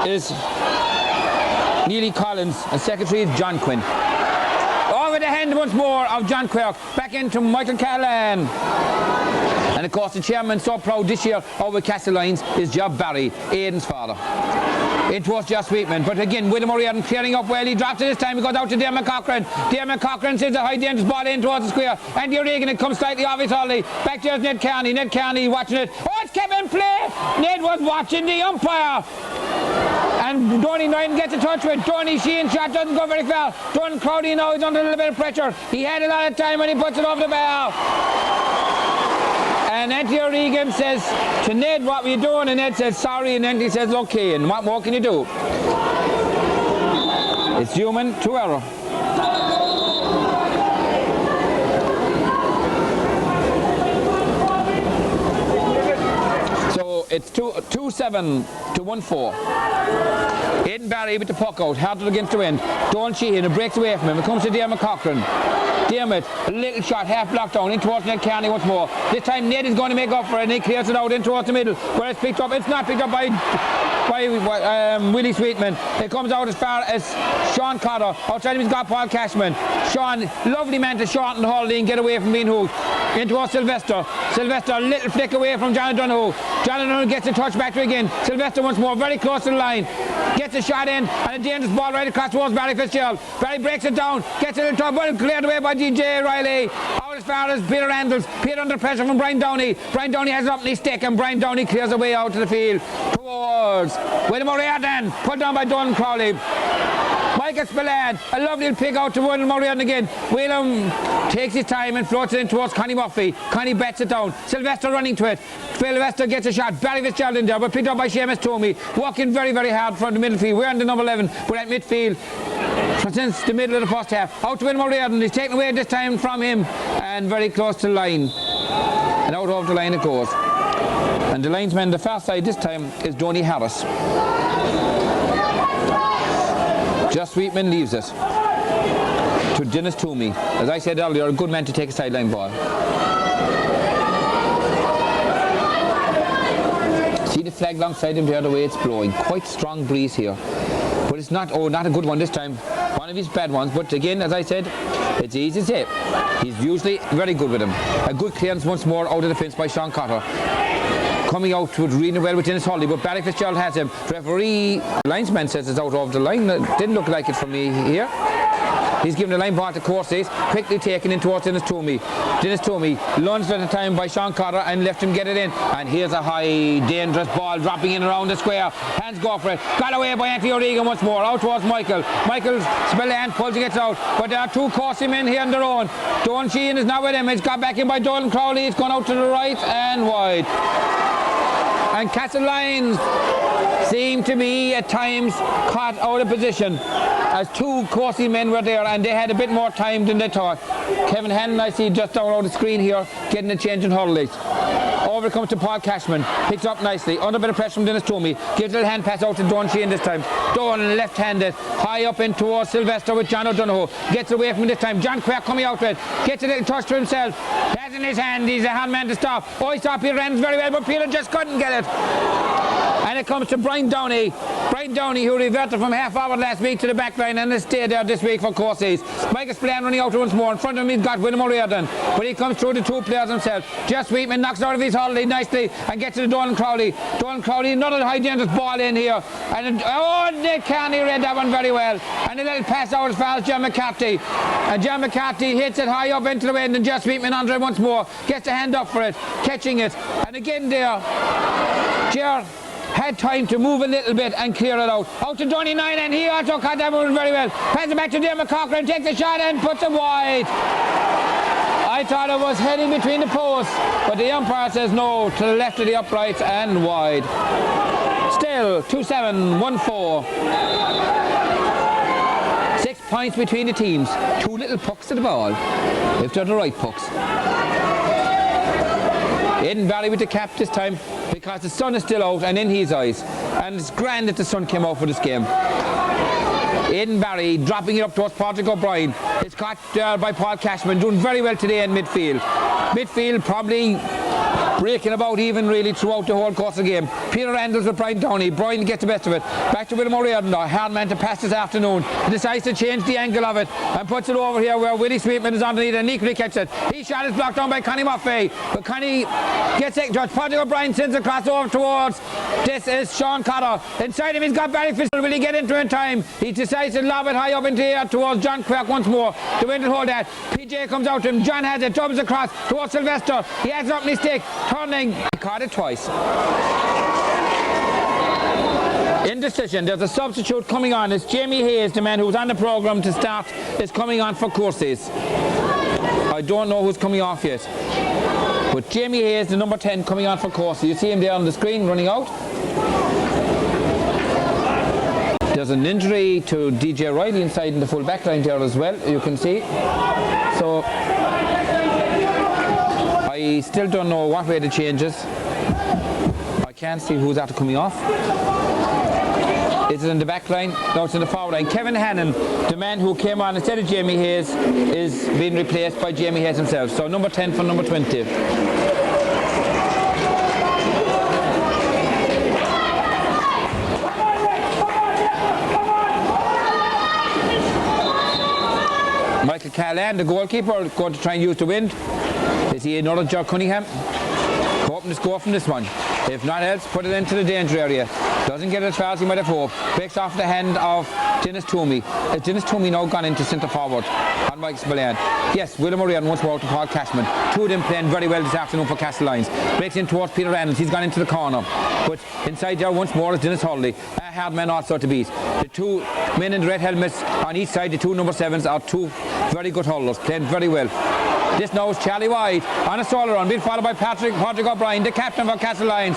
is Neely Collins, and secretary is John Quinn. Over the hand once more of John Quirk, back into Michael Callahan. And of course the chairman, so proud this year over Castlelyons, is Job Barry, Aidan's father. It was just Sweetman, but again William O'Riordan clearing up well. He drops it this time, he goes out to Dermot Cochran. Dermot Cochran sends a high dangerous ball in towards the square. Andy O'Regan, it comes slightly off his holiday. Back there's Ned Kearney. Ned Kearney watching it. Oh, it's Kevin Play! Ned was watching the umpire. And Donny Ryan gets a touch with Donny Sheehan. Shot doesn't go very far. Don Crowdy now is under a little bit of pressure. He had a lot of time when he puts it over the bar. And Anthony O'Regan says to Ned, what were you doing? And Ned says, sorry. And Anthony says, okay. And what more can you do? It's human to error. So it's 2-7 to 1-4. Aidan Barry with the puck out, hard against the wind. Don Sheehan, it breaks away from him. It comes to Dermot Cochran. Dermot, a little shot, half blocked down, in towards Ned Kearney once more. This time Ned is going to make up for it, and he clears it out in towards the middle, where it's picked up. It's not picked up by Willie Sweetman. It comes out as far as Sean Cotter. Outside him he's got Paul Cashman. Sean, lovely man to shorten the holiday and get away from being hooked. In towards Sylvester. Sylvester, a little flick away from John O'Donoghue. John O'Donoghue gets a touch back to again. Sylvester once more, very close to the line. Gets a shot in, and a dangerous ball right across towards Barry Fitzgerald. Barry breaks it down, gets it in top, well cleared away by DJ Riley. Out as far as Peter Andrews. Peter under pressure from Brian Downey. Brian Downey has it up in his stick, and Brian Downey clears away out to the field towards William O'Riordan, put down by Donald Crowley. Michael Spillane, a lovely pick out to William O'Riordan again. William takes his time and floats it in towards Connie Murphy. Connie bets it down. Sylvester running to it. Sylvester gets a shot. Barry Fitzgerald in there, but picked up by Seamus Toomey. Walking very, very hard from the midfield. We're on the number 11, but at midfield since the middle of the first half. Out to William O'Riordan. He's taken away this time from him, and very close to the line. And out of the line it goes. And the linesman, the far side this time, is Donny Harris. Just Sweetman leaves it to Dennis Toomey. As I said earlier, a good man to take a sideline ball. See the flag alongside him there, the way it's blowing. Quite strong breeze here. But it's not, not a good one this time. One of his bad ones. But again, as I said, it's easy to say. He's usually very good with him. A good clearance once more out of the fence by Sean Cotter. Coming out to it really well with Dennis Hawley, but Barry Fitzgerald has him. Referee, linesman says it's out of the line. It didn't look like it for me here. He's given the line ball to Corsace, quickly taken in towards Dennis Toomey. Dennis Toomey lunged at the time by Sean Cotter and left him get it in. And here's a high, dangerous ball dropping in around the square. Hands go for it. Got away by Anthony O'Regan once more. Out towards Michael. Michael Spillane pulls it out. But there are two Corsi men here on their own. Don Sheehan is not with him. It's got back in by Dolan Crowley. It's gone out to the right and wide. And Castlelyons seem to be at times caught out of position, as two Corsi men were there and they had a bit more time than they thought. Kevin Hannon, I see just down on the screen here, getting a change in hurleys. Over comes to Paul Cashman, picks up nicely, under a bit of pressure from Dennis Toomey, gives a little hand pass out to Don Sheehan this time. Don left-handed, high up in towards Sylvester with John O'Donoghue, gets away from him this time. John Quirk coming out with it, gets a little touch to himself, has in his hand, he's a handman to stop. Oh, he stopped Peter Andrews very well, but Peter just couldn't get it. And it comes to Brian Downey. Brian Downey, who reverted from half forward last week to the back line and has stayed there this week for Corsace. Michael Spillane running out once more. In front of him he's got William O'Riordan, but he comes through the two players himself. Just Sweetman knocks out of his holiday nicely and gets to the Dolan Crowley. Dolan Crowley, another high dangerous ball in here. And Ned Kearney read that one very well. And a little pass out as far as John McCarthy. And John McCarthy hits it high up into the wind, and Just Sweetman under it once more. Gets a hand up for it, catching it. And again there, Ger had time to move a little bit and clear it out. Out to Donny Nine, and he also caught that one very well. Pass it back to Dermot Cochran, takes a shot and puts it wide. I thought it was heading between the posts, but the umpire says no, to the left of the uprights and wide. Still 2-7, 1-4. 6 points between the teams. Two little pucks to the ball, if they're the right pucks. Aidan Barry with the cap this time, because the sun is still out and in his eyes, and it's grand that the sun came out for this game. Aidan Barry dropping it up towards Patrick O'Brien. It's caught by Paul Cashman, doing very well today in midfield. Midfield probably breaking about even really throughout the whole course of the game. Peter Randalls with Brian Downey. Brian gets the best of it. Back to William O'Riordan now. Hard man to pass this afternoon. He decides to change the angle of it and puts it over here where Willie Sweetman is underneath and equally catches it. His shot is blocked down by Connie Maffei. But Connie gets it. George Patrick O'Brien sends it across over towards. This is Sean Cotter. Inside him he's got Barry Fisher. Will he get into it in time? He decides to lob it high up into the air towards John Quirk once more. The wind will hold that. PJ comes out to him. John has it. Doubles across towards Sylvester. He has it up in his stick. Turning. He caught it twice. Indecision. There's a substitute coming on. It's Jamie Hayes, the man who's on the programme to start, is coming on for courses. I don't know who's coming off yet. But Jamie Hayes, the number 10, coming on for courses. You see him there on the screen running out. There's an injury to DJ Riley inside in the full back line there as well, you can see. So I still don't know what way the changes. I can't see who's after coming off. Is it in the back line? No, it's in the forward line. Kevin Hannon, the man who came on instead of Jamie Hayes, is being replaced by Jamie Hayes himself. So number 10 for number 20. Michael Callan, the goalkeeper, going to try and use the wind. Is he another Joe Cunningham? Hoping to score from this one. If not else, put it into the danger area. Doesn't get it as far as he might have hoped. Breaks off the hand of Dennis Toomey. Has Dennis Toomey now gone into centre forward on Mike Spillane? Yes, William O'Riordan once more to Paul Cashman. Two of them playing very well this afternoon for Castlelyons. Breaks in towards Peter Randalls. He's gone into the corner. But inside there once more is Dennis Hurley. A hard man also to beat. The two men in the red helmets on each side, the two number 7s, are two very good hurlers, playing very well. This now is Charlie White on a solo run, being followed by Patrick O'Brien, the captain for Castlelyons.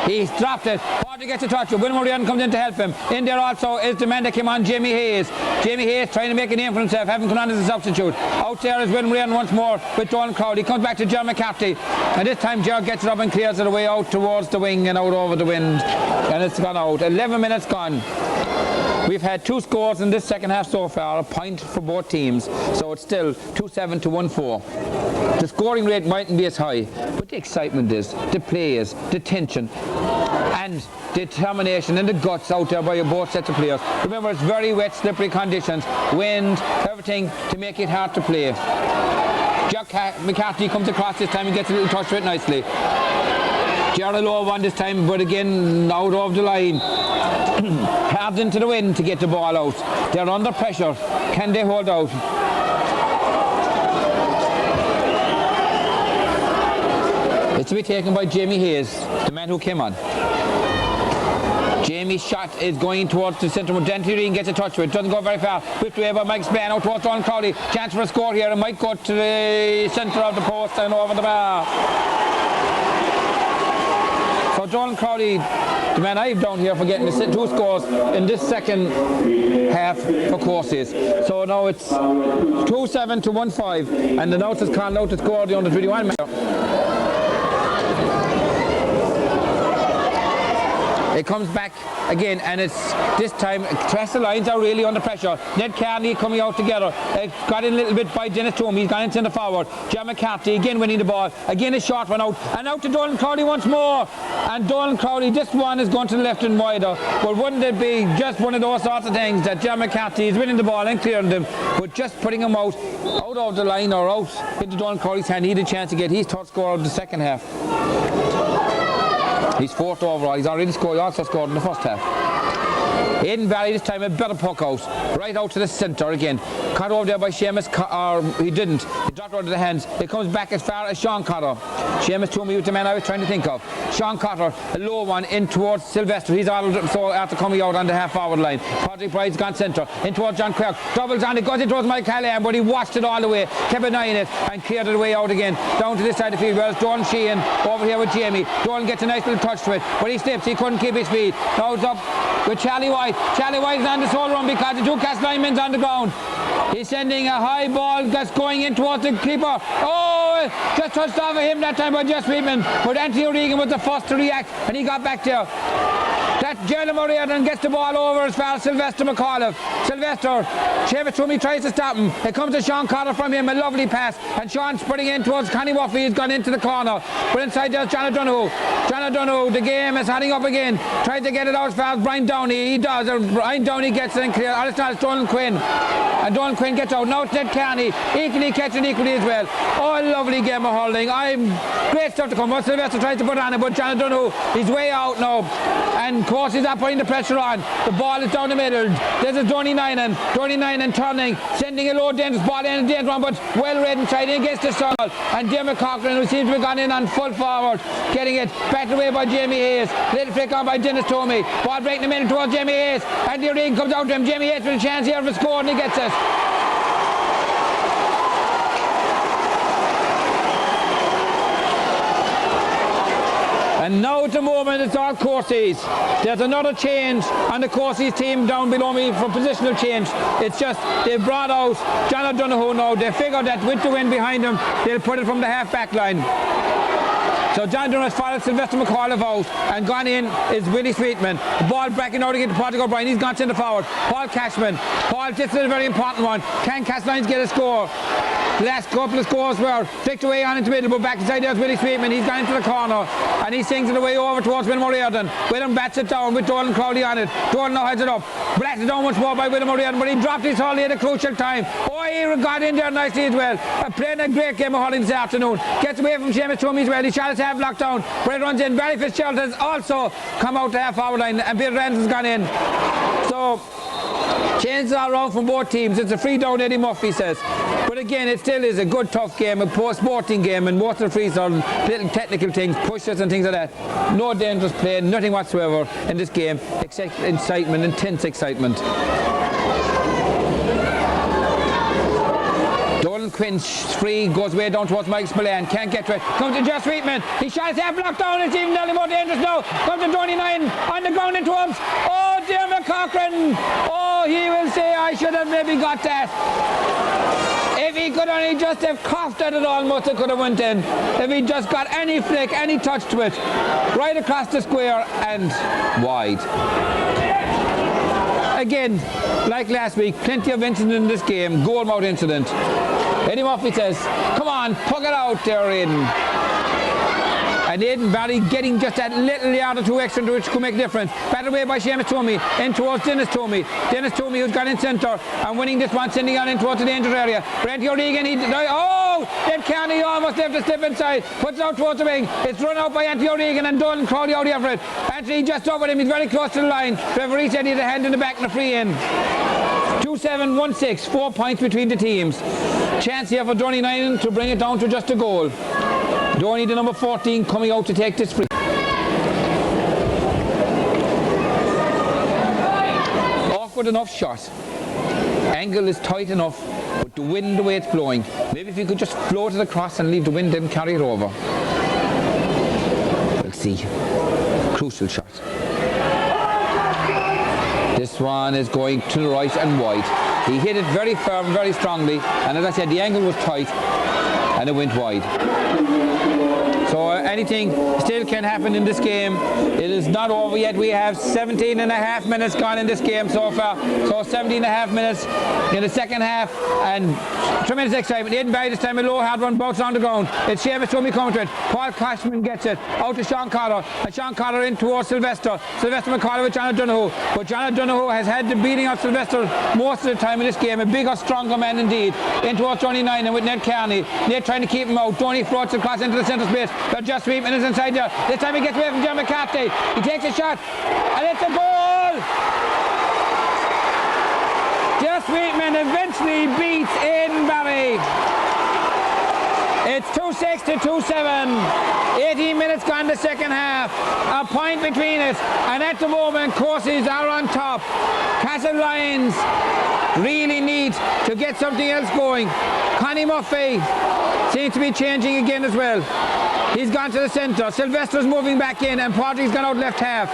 He's dropped it. Patrick gets a touch. William O'Riordan comes in to help him. In there also is the man that came on, Jamie Hayes. Jamie Hayes trying to make a name for himself, having come on as a substitute. Out there is William O'Riordan once more with Donald Crowley. He comes back to Ger McCarthy. And this time Ger gets it up and clears it away out towards the wing and out over the wind. And it's gone out. 11 minutes gone. We've had two scores in this second half so far, a point for both teams, so it's still 2-7 to 1-4. The scoring rate mightn't be as high, but the excitement is, the players, the tension, and the determination and the guts out there by both sets of players. Remember, it's very wet, slippery conditions, wind, everything to make it hard to play. Jack McCarthy comes across this time and gets a little touch to it nicely. Gerald Lowe won this time, but again out of the line. Hard into the wind to get the ball out. They're under pressure. Can they hold out? It's to be taken by Jamie Hayes, the man who came on. Jamie's shot is going towards the centre. Denty Reen gets a touch with it. Doesn't go very far. Whipped away by Mike Spann out towards Donald Crowley. Chance for a score here. It might go to the centre of the post and over the bar. So Donald Crowley, the man I've down here for getting the two scores in this second half for courses. So now it's 2-7 to 1-5, and the announcer's called out to score the under 21 match. It comes back again, and it's this time Castlelyons are really under pressure. Ned Carney coming out together. Got in a little bit by Dennis Toomey. He's gone into the forward. Ger McCarthy again winning the ball. Again a short one out. And out to Donald Crowley once more. And Donald Crowley, this one is going to the left and wider. But wouldn't it be just one of those sorts of things that Ger McCarthy is winning the ball and clearing them, but just putting him out of the line or out into Donald Crowley's hand. He had a chance to get his third score of the second half. He's fourth overall. He's already scored. He also scored in the first half. Aidan Valley this time a better puck out. Right out to the centre again. Caught over there by Seamus, or he didn't. He dropped out of the hands. It comes back as far as Sean Cotter. Seamus Toomey was the man I was trying to think of. Sean Cotter, a low one in towards Sylvester. He's all so after coming out on the half forward line. Patrick Pride's gone centre. In towards John Quirk. Doubles on it. Goes in towards Mike Callahan, but he watched it all the way. Kept an eye on it and cleared it away out again. Down to this side of the field. Well, it's Dawn Sheehan over here with Jamie. Dawn gets a nice little touch to it, but he slips. He couldn't keep his feet. Now it's up with Charlie White. Charlie White is on the sole run because the two Castlelyons on the ground. He's sending a high ball that's going in towards the keeper. Oh, just touched off of him that time by Jess Friedman. But Anthony O'Regan was the first to react, and he got back there. That Gerald Murray gets the ball over as far as Sylvester McAuliffe. Sylvester, Seamus Twomey tries to stop him. It comes to Sean Carter from him, a lovely pass. And Sean spreading in towards Connie Murphy. He's gone into the corner. But inside there's John O'Donoghue. John O'Donoghue, the game is heading up again. Tries to get it out as far as Brian Downey. He does. Brian Downey gets it in clear. Oh, it's not, it's Donald Quinn. And Donald Quinn gets out. Now it's Ned Carney. Equally catching equally as well. Oh, lovely game of hurling. Great stuff to come. But Sylvester tries to put on it, but John O'Donoghue, he's way out now. And of course he's not putting the pressure on. The ball is down the middle. There's a Donny Nynan turning, sending a low dangerous ball in, a dangerous one, but well read inside in against the sun. And Dermot Cochran, who seems to have gone in on full forward, getting it backed away by Jamie Hayes. Little flick on by Dennis Twomey. Ball breaking the middle towards Jamie Hayes. And the ring comes out to him. Jamie Hayes with a chance here for a score, and he gets it. And now at the moment it's all Courses. There's another change on the Courses team down below me for positional change. It's just they've brought out John O'Donoghue now. They figured that with the wind behind them, they'll put it from the half-back line. So John O'Donoghue has followed Sylvester McAuliffe out, and gone in is Willie Sweetman. The ball breaking out again to Patrick O'Brien. He's gone centre forward. Paul Cashman. Paul, this is a very important one. Can Castlelyons get a score? The last couple of scores were flicked away on into the middle, but back inside there's Willie Sweetman. He's gone into the corner, and he sings it away over towards William O'Riordan. William bats it down with Dolan Crowley on it. Dolan now heads it up. Blasted down once more by William O'Riordan, but he dropped his hurley at a crucial time. Oh, he got in there nicely as well. Playing a great game of hurling this afternoon. Gets away from Seamus Twomey as well. He shot his half locked down, but it runs in. Barry Fitzgerald has also come out the half forward line, and Bill Ranson's gone in. So changes are around from both teams. It's a free down, Eddie Murphy says. But again, it still is a good, tough game, a sporting game, and most of the frees are little technical things, pushes and things like that. No dangerous play, nothing whatsoever in this game, except excitement, intense excitement. Donald Quinn's free, goes way down towards Mike Spillane, can't get to it. Comes to Jeff Sweetman, he shot his half blocked down, it's even nearly more dangerous now. Comes to Donny Nynan, on the ground into him. Oh, Dermot Cochran! Oh, he will say, I should have maybe got that. If he could only just have coughed at it, almost it could have went in. If he just got any flick, any touch to it, right across the square and wide. Again, like last week, plenty of incident in this game, goal mouth incident. Eddie Murphy says, come on, puck it out there, Aidan. And Aidan Barry getting just that little yard or two extra, which could make a difference. Batted away by Seamus Twomey, in towards Dennis Twomey. Dennis Twomey, who's got in centre and winning this one, sending on in towards the dangerous area. Brent O'Regan, Ned Carney almost left a slip inside, puts it out towards the wing. It's run out by Anthony O'Regan and Dolan Crowley out here for it. Anthony just over him, he's very close to the line. Referee said he had a hand in the back and a free in. 2-7-1-6, 4 points between the teams. Chance here for Donny Nynan to bring it down to just a goal. Donny, the number 14, coming out to take this free. Awkward enough shot. Angle is tight enough, but the wind, the way it's blowing. Maybe if you could just float it across and leave the wind and carry it over. We'll see. Crucial shot. This one is going to the right and wide. He hit it very firm, very strongly, and as I said, the angle was tight and it went wide. So anything still can happen in this game. It is not over yet. We have 17 and a half minutes gone in this game so far. So 17 and a half minutes in the second half, and tremendous excitement. Aidan Barry this time, a low hard run, bounces on the ground. It's Seamus Twomey coming to it. Paul Cashman gets it out to Sean Carter, and Sean Carter in towards Sylvester McAuliffe with John O'Donoghue. But John O'Donoghue has had the beating of Sylvester most of the time in this game. A bigger, stronger man indeed. In towards Donny Nynan with Ned Carney. Ned trying to keep him out. Donny floats across into the centre space. But just Sweetman is inside there. This time he gets away from John McCarthy. He takes a shot, and it's a goal! Just Sweetman eventually beats Aidan Barry. It's 2-6 to 2-7. 18 minutes gone the second half. A point between us, and at the moment Courses are on top. Castlelyons really need to get something else going. Connie Murphy seems to be changing again as well. He's gone to the centre. Sylvester's moving back in, and Padraig's gone out left half.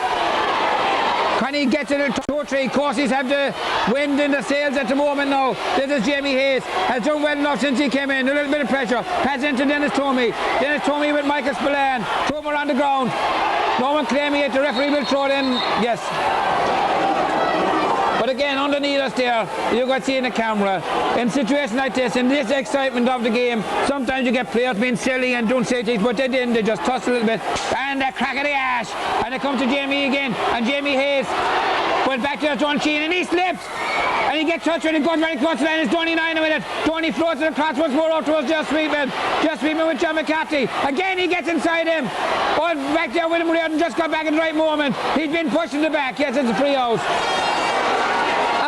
Connie gets it in 2-3. Courses have the wind in the sails at the moment now. This is Jamie Hayes. Has done well enough since he came in. A little bit of pressure. Pass into Dennis Twomey. Dennis Twomey with Michael Spillane. Twomey on the ground. No one claiming it. The referee will throw it in. Yes. But again, underneath us there, you got to see in the camera, in situations like this, in this excitement of the game, sometimes you get players being silly and don't say things, but they didn't. They just touched a little bit. And a crack of the ash. And it comes to Jamie again. And Jamie Hayes went back to John Sheen, and he slips. And he gets touched when he goes very close to the line. It's 29 a minute. Tony floats it across once more out towards Just Sweetman. Just Sweetman with John McCarthy. Again, he gets inside him. Oh, back there, William Reardon just got back at the right moment. He's been pushed in the back. Yes, it's a free out.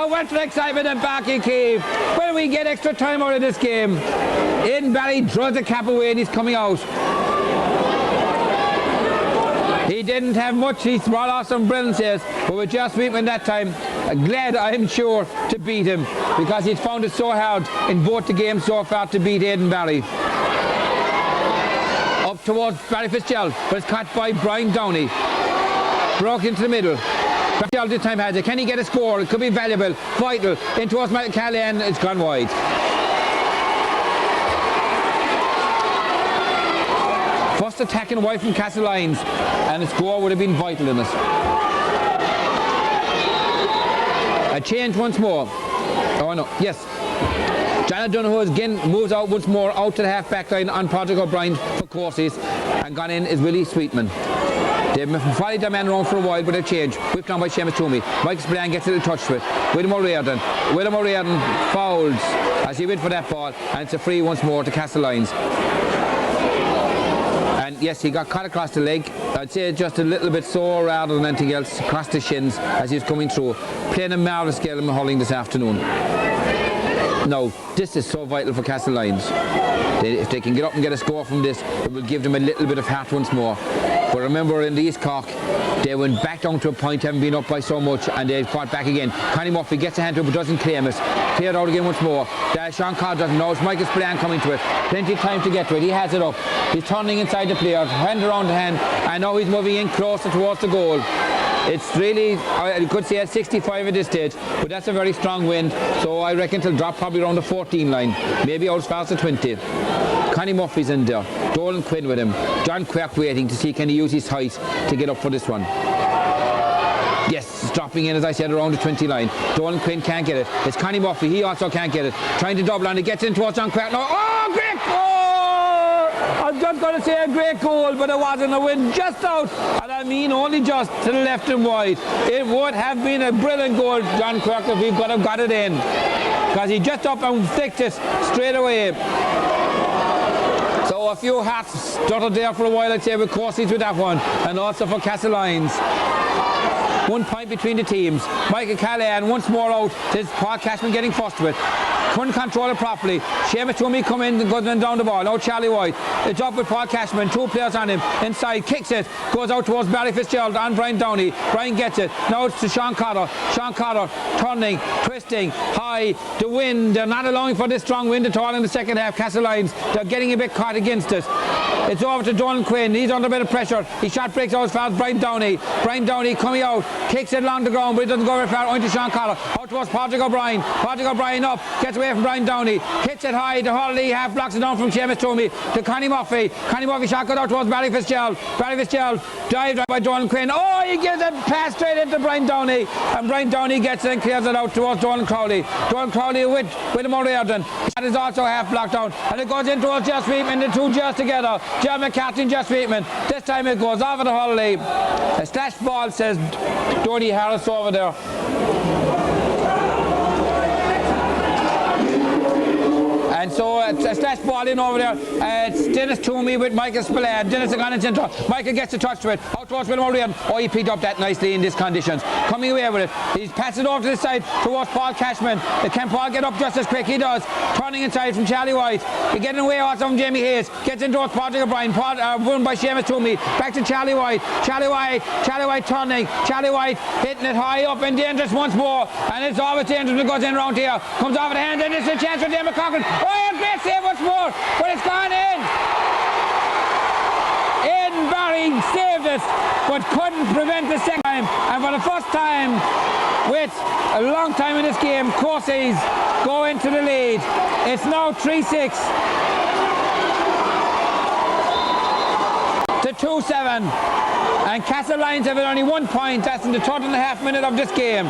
Went for excitement and back in Cave. Will we get extra time out of this game? Aidan Barry draws the cap away and he's coming out. He didn't have much. He brought off some brilliances, but with Just Sweetman that time, glad, I'm sure, to beat him, because he's found it so hard in both the games so far to beat Aidan Barry. Up towards Barry Fitzgerald, but it's caught by Brian Downey. Broke into the middle. Fitzgerald this time has it. Can he get a score? It could be valuable, vital. In towards Castlelyons, it's gone wide. First attacking wide from Castlelyons, and the score would have been vital in it. A change once more. Oh no, yes. Janet Donoghue again moves out once more out to the half-back line on Patrick O'Brien for courses, and gone in is Willie Sweetman. They've followed their man around for a while, but they've changed. Whipped on by Seamus Toomey. Michael Spillane gets a little touch to it. William O'Riordan. William O'Riordan fouls as he went for that ball, and it's a free once more to Castlelyons. And yes, he got caught across the leg. I'd say just a little bit sore rather than anything else, across the shins as he was coming through. Playing a marvellous game in hurling this afternoon. Now, this is so vital for Castlelyons. If they can get up and get a score from this, it will give them a little bit of heart once more. But remember, in the East Cork, they went back down to a point, having been up by so much, and they fought back again. Connie Murphy gets a hand to it, but doesn't claim it. Cleared out again once more. Sean Codd doesn't know. It's Michael Spillane coming to it. Plenty of time to get to it. He has it up. He's turning inside the player, hand around the hand, and now he's moving in closer towards the goal. It's really, I could say at 65 at this stage, but that's a very strong wind, so I reckon it'll drop probably around the 14 line, maybe out as far as the 20. Connie Murphy's in there, Dolan Quinn with him, John Quirk waiting to see can he use his height to get up for this one. Yes, it's dropping in, as I said, around the 20 line. Dolan Quinn can't get it. It's Connie Murphy, he also can't get it. Trying to double on it, gets in towards John Quirk. No, oh, great goal! I'm just going to say a great goal, but it wasn't a win, just out. And I mean only just to the left and wide. It would have been a brilliant goal, John Quirk, if he could have got it in. Because he just up and flicked it straight away. So a few hats stuttered there for a while, I'd say, with Corsies with that one. And also for Castlelyons. 1 point between the teams. Michael Callahan once more out. This is Paul Cashman getting first to it. Couldn't control it properly. Seamus Toomey come in and goes down the ball. Now Charlie White. It's up with Paul Cashman. 2 players on him. Inside, kicks it. Goes out towards Barry Fitzgerald and Brian Downey. Brian gets it. Now it's to Sean Cotter. Sean Cotter turning, twisting, high. The wind. They're not allowing for this strong wind at all in the second half. Castlelyons. They're getting a bit caught against it. It's over to Dolan Quinn. He's under a bit of pressure. His shot breaks out as far as Brian Downey. Brian Downey coming out. Kicks it along the ground, but it doesn't go very far. On to Sean Cotter. Out towards Patrick O'Brien. Patrick O'Brien up. Gets away from Brian Downey. Hits it high. The Hurley half blocks it down from Seamus Toomey to Connie Murphy. Connie Murphy shot goes out towards Barry Fitzgerald. Barry Fitzgerald dived by Dolan Quinn. Oh, he gives a pass straight into Brian Downey. And Brian Downey gets it and clears it out towards Dolan Crowley. Dolan Crowley with William O'Riordan. That is also half blocked down. And it goes in towards Just Sweetman. The two Just together. John McCarthy and Just Sweetman. This time it goes over the Hurley. A slash ball, says Donny Harris over there. And so it's a slash ball in over there. It's Dennis Toomey with Michael Spillane. Dennis has gone in centre. Michael gets a touch to it. Out towards William O'Riordan. Oh, he picked up that nicely in these conditions. Coming away with it. He's passed it over to the side towards Paul Cashman. Can Paul get up just as quick? He does. Turning inside from Charlie White. He's getting away also from Jamie Hayes. Gets in towards Patrick O'Brien. Won by Seamus Toomey. Back to Charlie White. Charlie White turning. Charlie White hitting it high up and dangerous once more. And it's always dangerous when it goes in around here. Comes off the hand and it's a chance for David Cochran. Oh, a great save once more, but it's gone in. Aidan Barry saved it, but couldn't prevent the second time. And for the first time, with a long time in this game, Corsies go into the lead. It's now 3-6 to 2-7. And And Castlelyons have only 1 point. That's in the 3.5 minute of this game.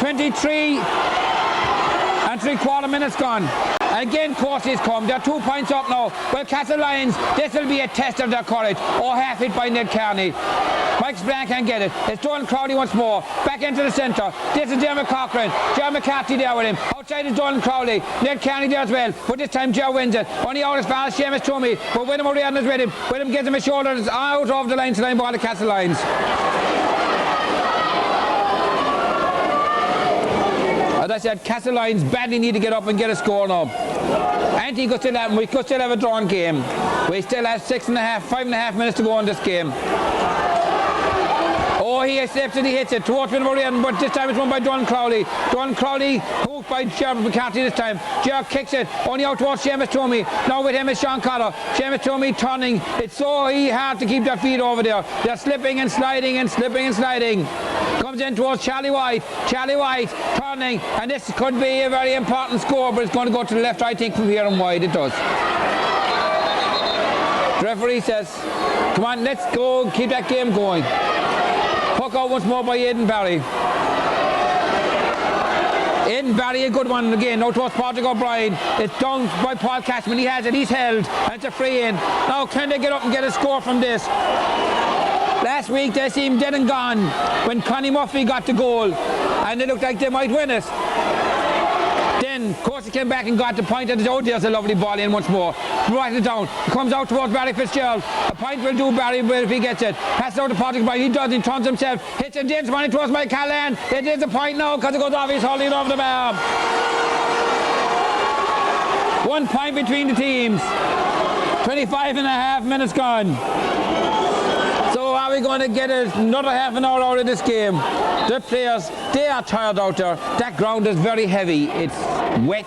23 and 3/4 minutes gone. Again, Courtney's come. They're 2 points up now. Well, Castlelyons, this will be a test of their courage. Oh, half hit by Ned Carney. Mike Spillane can't get it. It's Donald Crowley once more. Back into the centre. This is Jeremy Cochran. Joe McCarthy there with him. Outside is Donald Crowley. Ned Carney there as well. But this time Joe wins it. Only out as far as Seamus Toomey. But William O'Riordan is with him. William gets him his shoulders out of the line to line ball to Castlelyons. As I said, Castlelyons badly need to get up and get a score now. And we could still have a drawn game. We still have 5.5 minutes to go in this game. Oh, he accepts it, he hits it towards William O'Riordan, but this time it's won by Donald Crowley. Donald Crowley hooked by Gerald McCarthy this time. Gerald kicks it, only out towards Seamus Toomey. Now with him is Sean Cotter. Seamus Toomey turning. It's so hard to keep their feet over there. They're slipping and sliding and slipping and sliding. Comes in towards Charlie White. Charlie White turning, and this could be a very important score, but it's going to go to the left, I think, from here and wide. It does. The referee says, come on, let's go, keep that game going. Puck out once more by Aidan Barry. Aidan Barry, a good one again. Now towards Patrick O'Brien. It's down by Paul Cashman. He has it, he's held, and it's a free in. Now can they get up and get a score from this? Last week they seemed dead and gone when Connie Murphy got the goal, and it looked like they might win it. Then, of course, he came back and got the point, and there's a lovely ball in once more. Brought it down. Comes out towards Barry Fitzgerald. A point will do Barry if he gets it. Passes out to Patrick O'Brien. He does. He turns himself. Hits it. James money towards Mike Callahan. It is a point now because it goes off. He's holding it over the bar. 1 point between the teams. 25.5 minutes gone. So are we going to get another half an hour out of this game? The players, they are tired out there. That ground is very heavy. It's wet,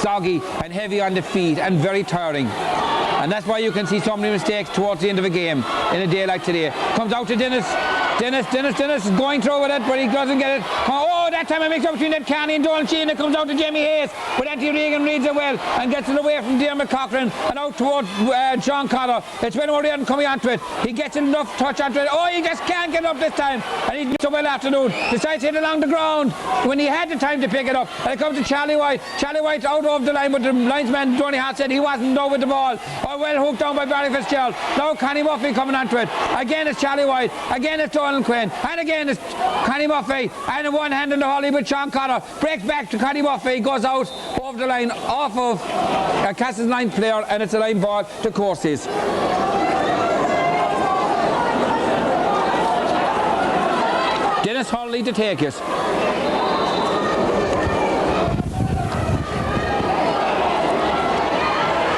soggy and heavy on the feet and very tiring. And that's why you can see so many mistakes towards the end of a game in a day like today. Comes out to Dennis. Dennis is going through with it, but he doesn't get it. Oh, that time it makes up between Ned Carney and Donald Sheehan. It comes out to Jamie Hayes, but Anthony Regan reads it well and gets it away from Dermot Cochran and out towards John Cotter. It's William O'Riordan coming onto it. He gets enough touch onto it. Oh, he just can't get up this time. And he's so well afternoon. Decides to hit along the ground when he had the time to pick it up. And it comes to Charlie White. Charlie White out of the line, but the linesman, Johnny Hart, said he wasn't done with the ball. Oh, well hooked down by Barry Fitzgerald. Now Connie Murphy coming onto it. Again it's Charlie White. Again it's Donald Quinn. And again it's Connie Murphy. And one hand in the holly with Sean Cotter. Breaks back to Connie Murphy. Goes out over the line off of Castle's line player, and it's a line ball to Courses. Dennis Hurley to take it.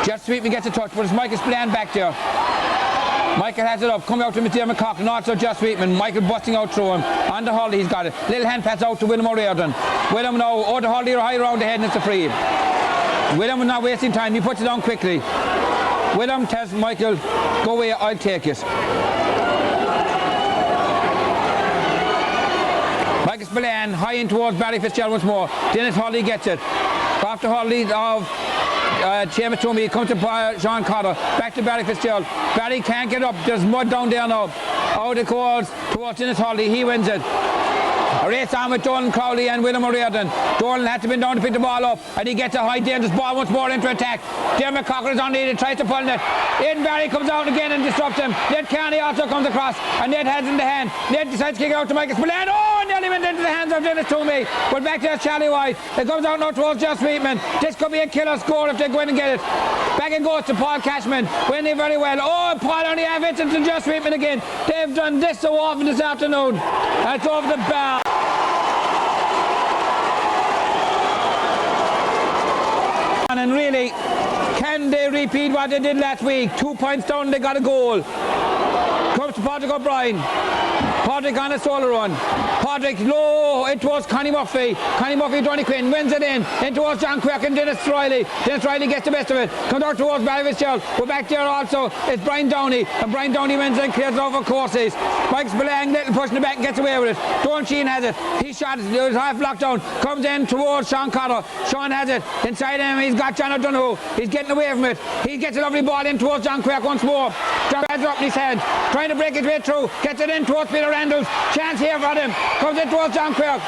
Jeff Sweetman gets a touch, but it's Michael Spillane back there. Michael has it up, coming out to Mr. McCock, and also Jeff Sweetman. Michael busting out through him. On the Hurley, he's got it. Little hand pass out to William O'Riordan. William now, oh, the Hurley high around the head, and it's a free. William is not wasting time, he puts it on quickly. William tells Michael, go away, I'll take it. Michael Spillane high in towards Barry Fitzgerald once more. Dennis Hurley gets it. After Hurley of Seamus Toomey, comes to Sean Cotter. Back to Barry Fitzgerald. Barry can't get up. There's mud down there now. Out it goes towards Dennis Hurley. He wins it. A race on with Donald Crowley and William O'Riordan. Donald had to be down to pick the ball up, and he gets a high dangerous ball once more into attack. Dermot Cochran is on lead and tries to pull it. Aidan Barry comes out again and disrupts him. Ned Carney also comes across, and Ned has it in the hand. Ned decides to kick it out to Michael Spillane. Oh, nearly went into the hands of Dennis Toomey. But back to Charlie White. It comes out now towards Jeff Sweetman. This could be a killer score if they go in and get it. Back it goes to Paul Cashman. Winning very well. Oh, Paul only have it to Jeff Sweetman again. They've done this so often this afternoon. And it's over the bar. And really, can they repeat what they did last week? 2 points down, they got a goal. Comes to Patrick O'Brien. Patrick on a solo run. Patrick low, it was Connie Murphy. Connie Murphy, Tony Quinn wins it in towards John Quirk and Dennis Riley. Dennis Riley gets the best of it. Comes out towards Barry Fitzgerald. We're back there also. It's Brian Downey. And Brian Downey wins and clears it over courses. Mike Spillane, little push in the back and gets away with it. Don Sheen has it. He shot it. It was half locked down. Comes in towards Sean Cotter. Sean has it. Inside him, he's got John O'Donoghue. He's getting away from it. He gets a lovely ball in towards John Quirk once more. John Quirk's up in his hand. Trying to break his way through. Gets it in towards Peter Randalls. Chance here for him. Comes in towards John Quirk.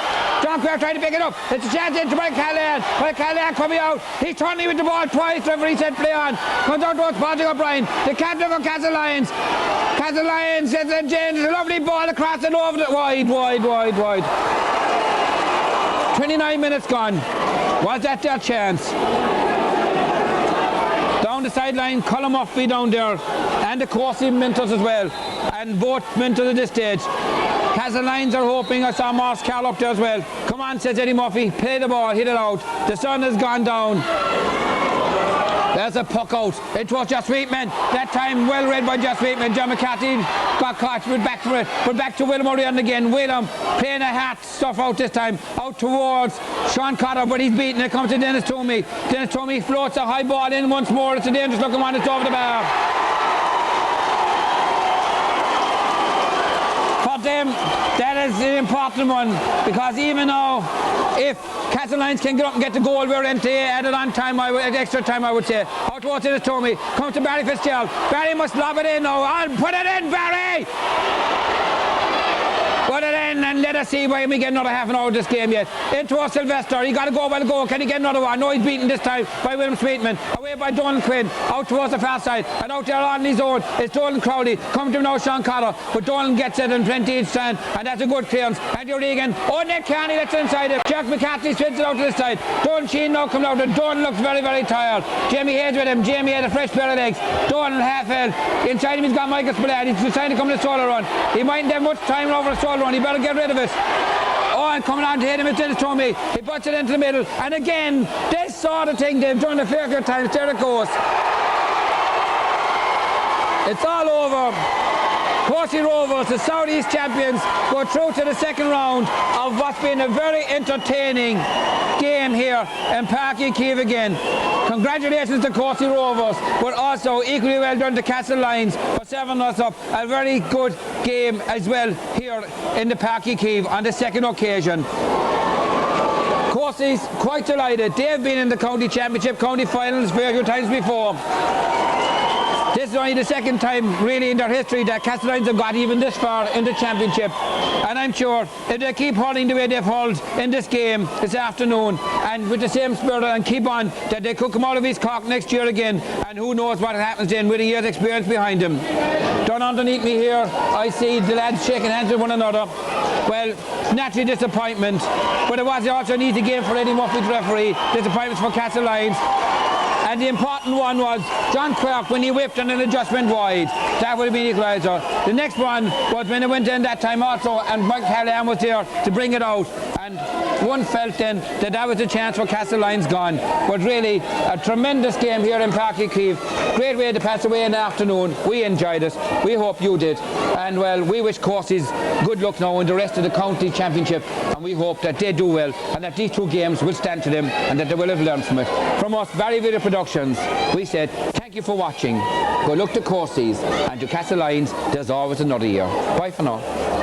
John Quirk trying to pick it up. It's a chance into Brian Callahan. Brian Callahan coming out. He's turning with the ball twice. Referee said play on. Comes out towards Patrick O'Brien. The captain of Castlelyons. Castlelyons gets it. James. A lovely ball across and over the wide. 29 minutes gone. Was that their chance? Down the sideline, Colin Murphy down there, and the Corsi Mintos as well, and both Mintos at this stage. Castlelyons are hoping. I saw Morris Carl up there as well. Come on, says Eddie Murphy, play the ball, hit it out. The sun has gone down. There's a puck out. It was Just Sweetman. That time well read by Just Sweetman. John McCarthy got caught. We're back for it. We're back to Willem O'Riordan again. Willem playing a hat stuff out this time. Out towards Sean Cotter, but he's beaten. It comes to Dennis Toomey. Dennis Toomey floats a high ball in once more. It's a dangerous looking one. It's over the bar. For them, that is an important one, because even now, if Castlelyons can get up and get the goal, we're into added on time, extra time, I would say. Out towards it is Tommy. Comes to Barry Fitzgerald. Barry must lob it in now. And put it in, Barry! Put it in and let us see why we get another half an hour of this game yet. In towards Sylvester. He got to go by the goal. Can he get another one? No, he's beaten this time by William Sweetman. Away by Donald Quinn. Out towards the far side. And out there on his own is Donald Crowley. Come to him now, Sean Cotter. But Donald gets it in plenty each stand. And that's a good clearance. Andrew Regan. Oh, Nick Carney lets it inside him. Jack McCarthy spins it out to this side. Don Sheen now comes out. And Donald looks very, very tired. Jamie Hayes with him. Jamie had a fresh pair of legs. Donald half held. Inside him he's got Michael Spillane. He's decided to come to the solo run. He mightn't have much time over the solo run. He better get rid of it. Oh, and coming on to hit him, it's Dennis Tomey. He puts it into the middle. And again, this sort of thing they've done a fair few times. There it goes. It's all over. Corsi Rovers, the Southeast champions, go through to the second round of what's been a very entertaining game here in Páirc Uí Chaoimh again. Congratulations to Corsi Rovers, but also equally well done to Castlelyons for serving us up a very good game as well here in the Páirc Uí Chaoimh on the second occasion. Corsi's quite delighted. They've been in the county championship, county finals a few times before. This is only the second time really in their history that Castlelyons have got even this far in the championship. And I'm sure if they keep hurling the way they've hurled in this game this afternoon, and with the same spirit and keep on, that they could come out of East Cork next year again, and who knows what happens then with a year's experience behind them. Down underneath me here, I see the lads shaking hands with one another. Well, naturally disappointment, but it was also an easy game for Eddie Murphy, the referee. Disappointments for Castlelyons. And the important one was John Quirk when he whipped and an adjustment wide. That would have been equaliser. The next one was when it went in that time also, and Mike Callahan was there to bring it out. And one felt then that was a chance for Castlelyons gone. But really, a tremendous game here in Páirc Uí Chaoimh. Great way to pass away in the afternoon. We enjoyed it. We hope you did. And well, we wish Corsi's good luck now in the rest of the county championship. And we hope that they do well, and that these two games will stand to them, and that they will have learned from it. From us, Very Video Productions, we said thank you for watching. Good luck to Corsi's, and to Castlelyons, there's always another year. Bye for now.